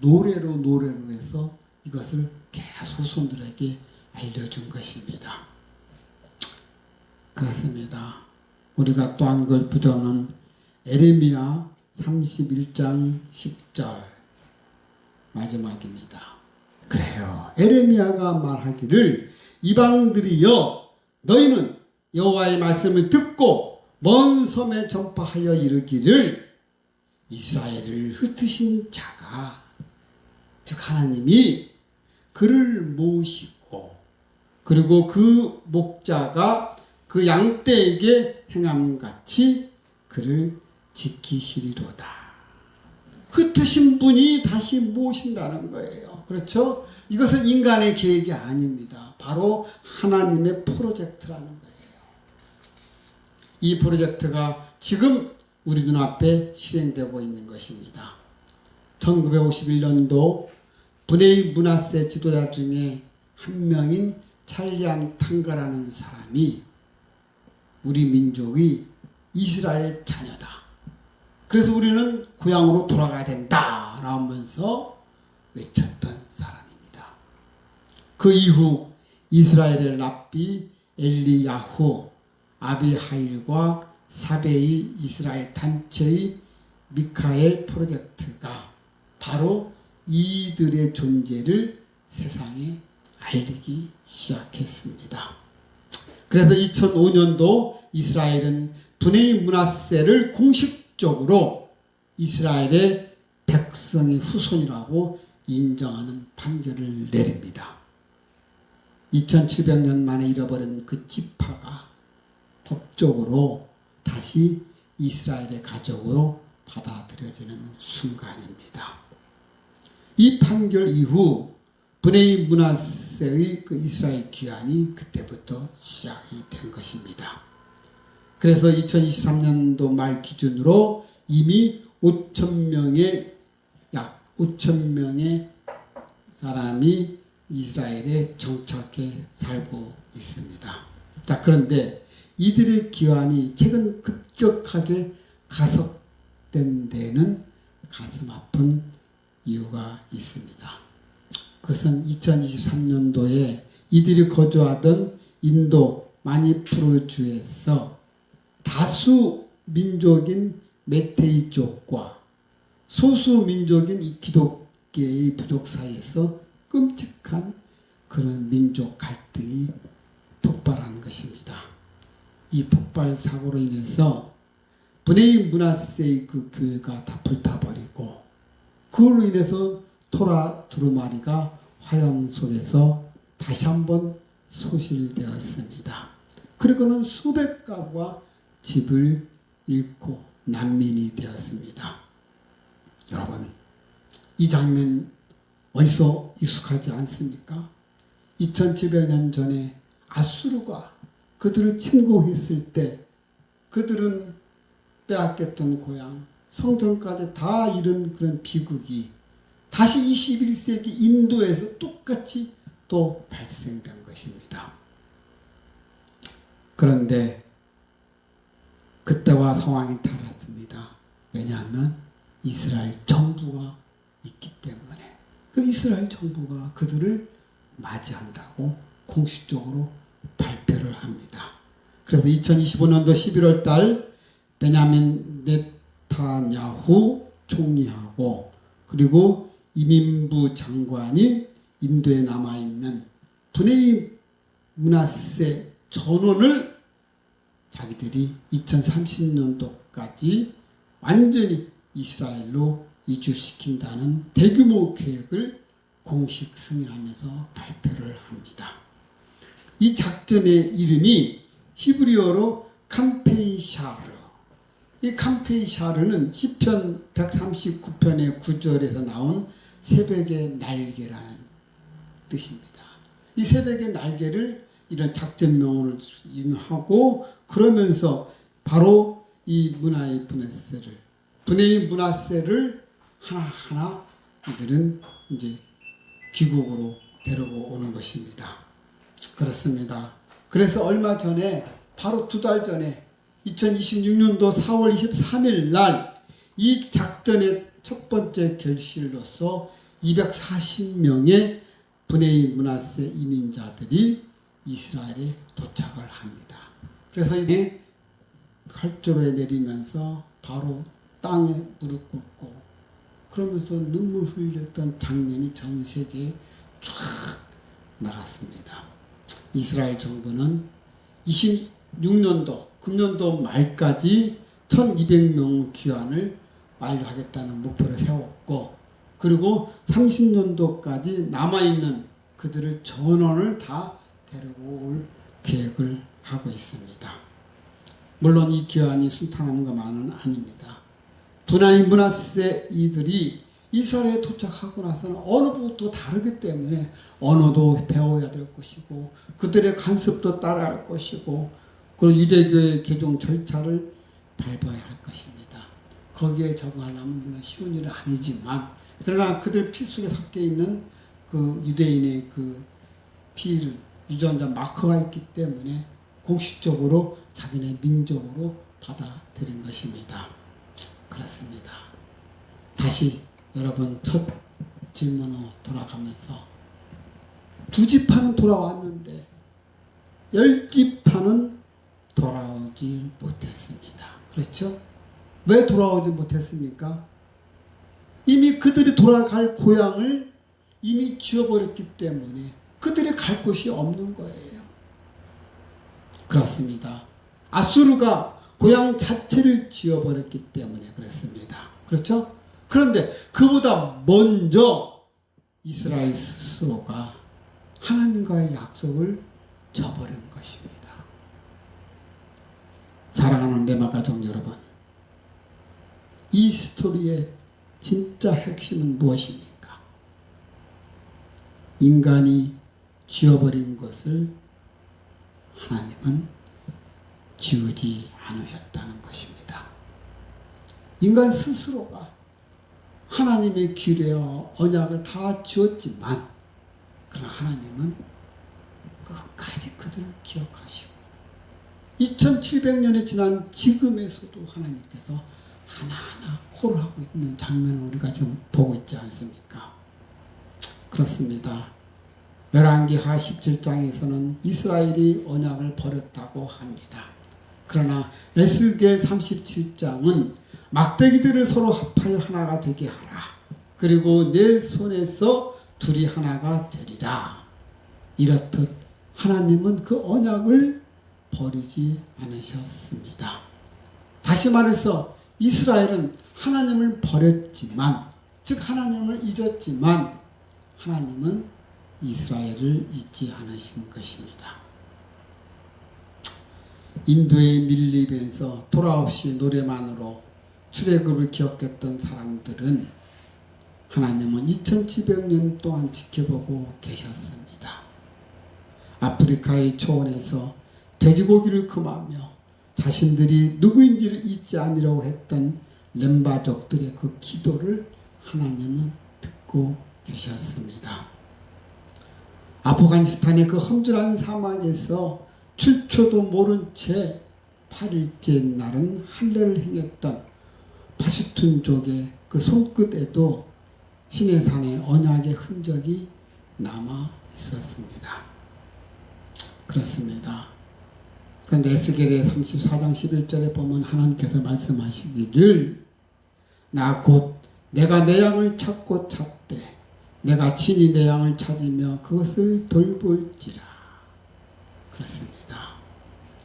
노래로 해서 이것을 계속 후손들에게 알려준 것입니다. 그렇습니다. 우리가 또 한 걸 부정은 에레미야 31장 10절 마지막입니다. 그래요. 에레미야가 말하기를 이방들이여 너희는 여호와의 말씀을 듣고 먼 섬에 전파하여 이르기를 이스라엘을 흩으신 자가, 즉 하나님이 그를 모시고 그리고 그 목자가 그 양떼에게 행함같이 그를 지키시리로다. 흩으신 분이 다시 모신다는 거예요. 그렇죠? 이것은 인간의 계획이 아닙니다. 바로 하나님의 프로젝트라는 거예요. 이 프로젝트가 지금 우리 눈앞에 실행되고 있는 것입니다. 1951년도 브네이 므낫세 지도자 중에 한 명인 찰리안 탕가라는 사람이 우리 민족이 이스라엘의 자녀다. 그래서 우리는 고향으로 돌아가야 된다 라면서 외쳤던 사람입니다. 그 이후 이스라엘의 랍비 엘리야후, 아비하일과 샤베이 이스라엘 단체의 미카엘 프로젝트가 바로 이들의 존재를 세상에 알리기 시작했습니다. 그래서 2005년도 이스라엘은 브네이 므낫세를 공식적으로 이스라엘의 백성의 후손이라고 인정하는 판결을 내립니다. 2700년 만에 잃어버린 그 지파가 법적으로 다시 이스라엘의 가족으로 받아들여지는 순간입니다. 이 판결 이후 브네이 므낫세의 그 이스라엘 귀환이 그때부터 시작이 된 것입니다. 그래서 2023년도 말 기준으로 이미 5,000명의 약 5,000명의 사람이 이스라엘에 정착해 살고 있습니다. 자, 그런데 이들의 귀환이 최근 급격하게 가속된 데는 가슴 아픈 이유가 있습니다. 그것은 2023년도에 이들이 거주하던 인도 마니푸르주에서 다수 민족인 메테이 쪽과 소수 민족인 이키도계의 부족 사이에서 끔찍한 그런 민족 갈등이 폭발한 것입니다. 이 폭발 사고로 인해서 브네이 므낫세의 그 교회가 다 불타버리고 그걸로 인해서 토라 두루마리가 화염 속에서 다시 한번 소실되었습니다. 그리고는 수백 가구가 집을 잃고 난민이 되었습니다. 여러분, 이 장면 어디서 익숙하지 않습니까? 2700년 전에 아수르가 그들을 침공했을 때 그들은 빼앗겼던 고향, 성전까지 다 잃은 그런 비극이 다시 21세기 인도에서 똑같이 또 발생된 것입니다. 그런데 그때와 상황이 달랐습니다. 왜냐하면 이스라엘 정부가 있기 때문에 그 이스라엘 정부가 그들을 맞이한다고 공식적으로 발표를 합니다. 그래서 2025년도 11월 달 베냐민 네타냐후 총리하고 그리고 이민부 장관인 인도에 남아있는 브네이 므낫세 전원을 자기들이 2030년도까지 완전히 이스라엘로 이주시킨다는 대규모 계획을 공식 승인하면서 발표를 합니다. 이 작전의 이름이 히브리어로 칸페이샤르. 이 칸페이샤르는 시편 139편의 9절에서 나온 새벽의 날개라는 뜻입니다. 이 새벽의 날개를 이런 작전명으로 인하고 그러면서 바로 이 브네이 므낫세를 하나하나 이들은 이제 귀국으로 데리고 오는 것입니다. 그렇습니다. 그래서 얼마 전에 바로 2달 전에 2026년도 4월 23일 날 이 작전의 첫 번째 결실로서 240명의 브네이 므낫세 이민자들이 이스라엘에 도착을 합니다. 그래서 이제 활주로에 내리면서 바로 땅에 무릎 꿇고 그러면서 눈물 흘렸던 장면이 전 세계에 쫙 나갔습니다. 이스라엘 정부는 26년도 금년도 말까지 1200명 귀환을 완료하겠다는 목표를 세웠고 그리고 30년도까지 남아있는 그들을 전원을 다 데리고 올 계획을 하고 있습니다. 물론 이 귀환이 순탄한 것만은 아닙니다. 브네이 므낫세 이들이 이스라엘에 도착하고 나서는 언어부터 다르기 때문에 언어도 배워야 될 것이고 그들의 관습도 따라할 것이고 그리고 유대교의 개종 절차를 밟아야 할 것입니다. 거기에 적응하려면 물론 쉬운 일은 아니지만 그러나 그들 피 속에 섞여 있는 그 유대인의 그 피를 유전자 마커가 있기 때문에 공식적으로 자기네 민족으로 받아들인 것입니다. 그렇습니다. 다시 여러분 첫 질문으로 돌아가면서 두 지파는 돌아왔는데 10지파는 돌아오지 못했습니다. 그렇죠? 왜 돌아오지 못했습니까? 이미 그들이 돌아갈 고향을 이미 지어버렸기 때문에 그들이 갈 곳이 없는 거예요. 그렇습니다. 아수르가 고향 자체를 지어버렸기 때문에 그렇습니다. 그렇죠? 그런데 그보다 먼저 이스라엘 스스로가 하나님과의 약속을 저버린 것입니다. 사랑하는 레마 가족 여러분, 이 스토리의 진짜 핵심은 무엇입니까? 인간이 지어버린 것을 하나님은 지우지 않으셨다는 것입니다. 인간 스스로가 하나님의 규례와 언약을 다 지었지만 그러나 하나님은 끝까지 그들을 기억하시고 2700년이 지난 지금에서도 하나님께서 하나하나 호를 하고 있는 장면을 우리가 지금 보고 있지 않습니까? 그렇습니다. 열왕기하 17장에서는 이스라엘이 언약을 버렸다고 합니다. 그러나 에스겔 37장은 막대기들을 서로 합하여 하나가 되게 하라. 그리고 내 손에서 둘이 하나가 되리라. 이렇듯 하나님은 그 언약을 버리지 않으셨습니다. 다시 말해서 이스라엘은 하나님을 버렸지만, 즉 하나님을 잊었지만 하나님은 이스라엘을 잊지 않으신 것입니다. 인도의 밀립에서 돌아 없이 노래만으로 출애굽을 기억했던 사람들은 하나님은 2700년 동안 지켜보고 계셨습니다. 아프리카의 초원에서 돼지고기를 금하며 자신들이 누구인지를 잊지 않으려고 했던 렘바족들의 그 기도를 하나님은 듣고 계셨습니다. 아프가니스탄의 그 험준한 사막에서 출처도 모른 채 8일째 날은 할례를 행했던 파슈툰족의 그 손끝에도 시내산의 언약의 흔적이 남아 있었습니다. 그렇습니다. 그런데 에스겔의 34장 11절에 보면 하나님께서 말씀하시기를 나 곧 내가 내 양을 찾고 찾되 내가 친히 내 양을 찾으며 그것을 돌볼지라. 그렇습니다.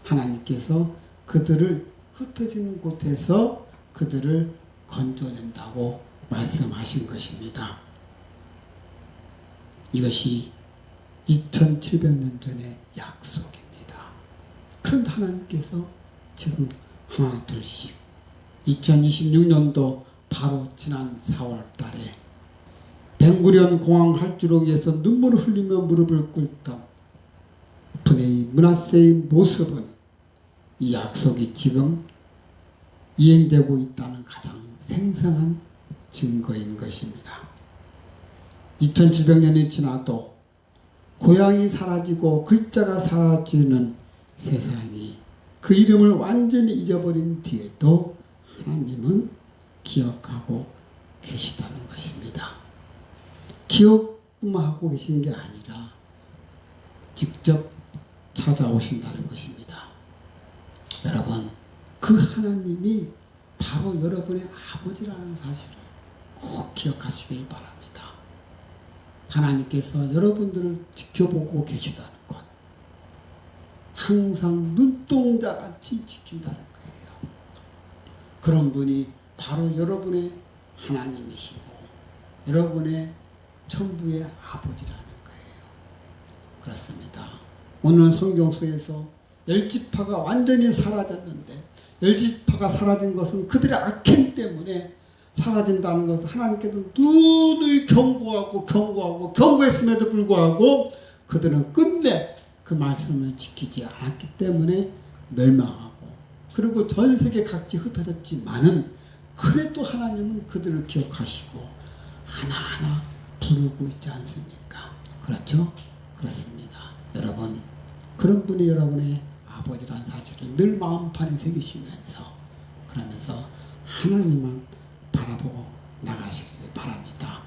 하나님께서 그들을 흩어진 곳에서 그들을 건져낸다고 말씀하신 것입니다. 이것이 2700년 전의 약속입니다. 그런데 하나님께서 지금 하나 둘씩 2026년도 바로 지난 4월 달에 벵구리온 공항 활주로 위에서 눈물을 흘리며 무릎을 꿇던 분의 므낫세의 모습은 이 약속이 지금 이행되고 있다는 가장 생생한 증거인 것입니다. 2700년이 지나도 고향이 사라지고 글자가 사라지는 세상이 그 이름을 완전히 잊어버린 뒤에도 하나님은 기억하고 계시다는 것입니다. 기억만 하고 계신 게 아니라 직접 찾아오신다는 것입니다. 여러분, 그 하나님이 바로 여러분의 아버지라는 사실을 꼭 기억하시길 바랍니다. 하나님께서 여러분들을 지켜보고 계시다는 것, 항상 눈동자같이 지킨다는 거예요. 그런 분이 바로 여러분의 하나님이시고 여러분의 천부의 아버지라는 거예요. 그렇습니다. 오늘 성경 속에서 10지파가 완전히 사라졌는데 10지파가 사라진 것은 그들의 악행 때문에 사라진다는 것은 하나님께서 누누이 경고했음에도 불구하고 그들은 끝내 그 말씀을 지키지 않았기 때문에 멸망하고, 그리고 전 세계 각지 흩어졌지만은 그래도 하나님은 그들을 기억하시고 하나하나 부르고 있지 않습니까? 그렇죠? 그렇습니다. 여러분, 그런 분이 여러분의 아버지라는 사실을 늘 마음판에 새기시면서, 그러면서 하나님만 바라보고 나가시길 바랍니다.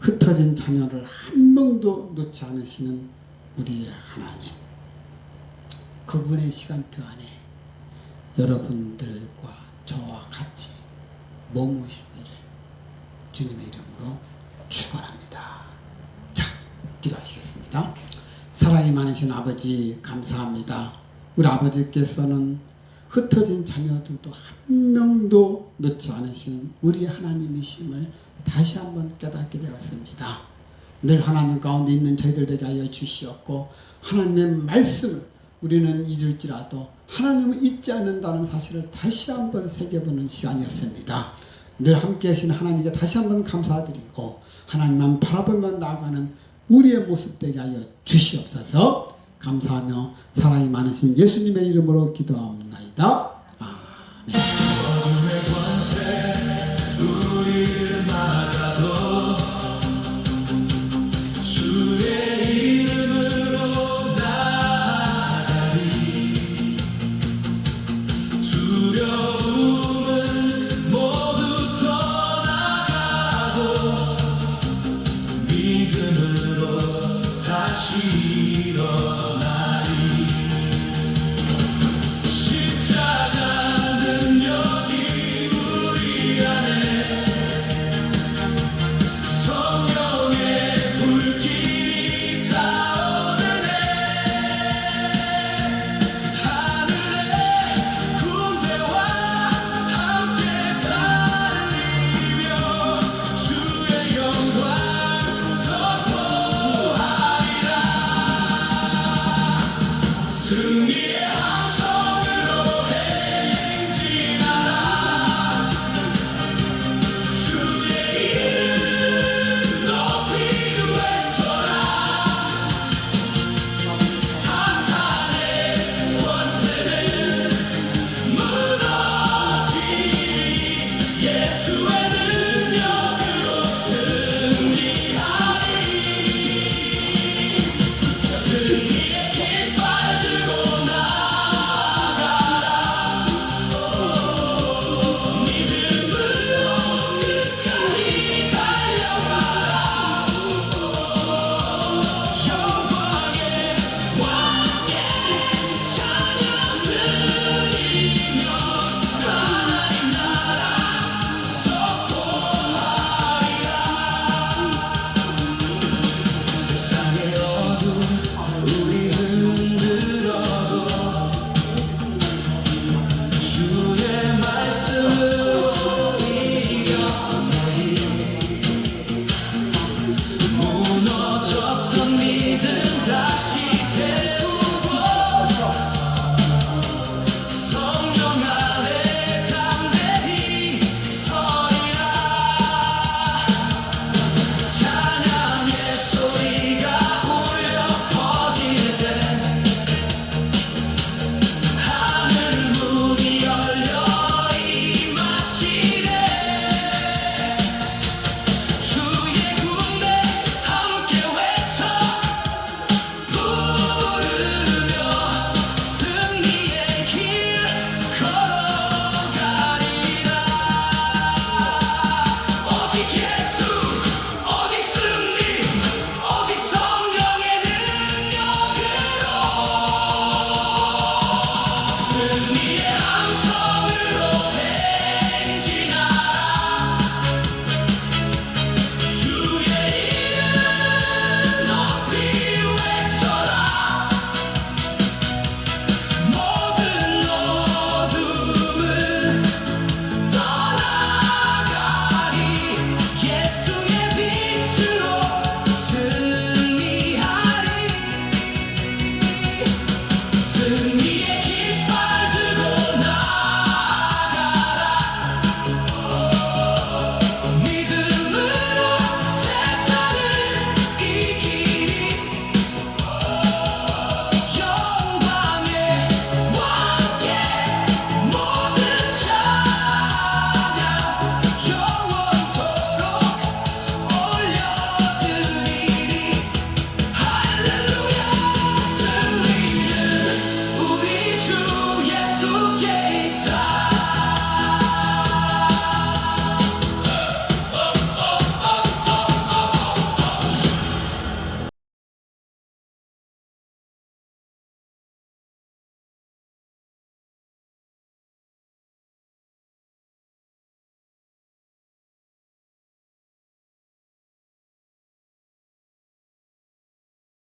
흩어진 자녀를 한 명도 놓지 않으시는 우리의 하나님, 그분의 시간표 안에 여러분들과 저와 같이 머무시기를 주님의 이름으로 축원합니다. 자, 기도하시겠습니다. 사랑이 많으신 아버지 감사합니다. 우리 아버지께서는 흩어진 자녀들도 한 명도 놓지 않으시는 우리 하나님이심을 다시 한번 깨닫게 되었습니다. 늘 하나님 가운데 있는 저희들 되게 하여 주시옵고 하나님의 말씀을 우리는 잊을지라도 하나님을 잊지 않는다는 사실을 다시 한번 새겨보는 시간이었습니다. 늘 함께 하신 하나님께 다시 한번 감사드리고 하나님만 바라보며 나아가는 우리의 모습 되게 하여 주시옵소서. 감사하며 사랑이 많으신 예수님의 이름으로 기도하옵나이다. 아멘. 어둠의 권세 우리를 막아도 주의 이름으로 나아가리. 두려움은 모두 떠나가고 믿음으로 다시 일어나리. 십자가 능력이 우리 안에 성령의 불길이 타오르네. 하늘의 군대와 함께 달리며 주의 영광 선포하리라. 승리의 함성으로 행진하라. 주의 이름 높이 외쳐라. 사탄의 권세는 무너지리. 예수의 능력으로 승리하리. 승리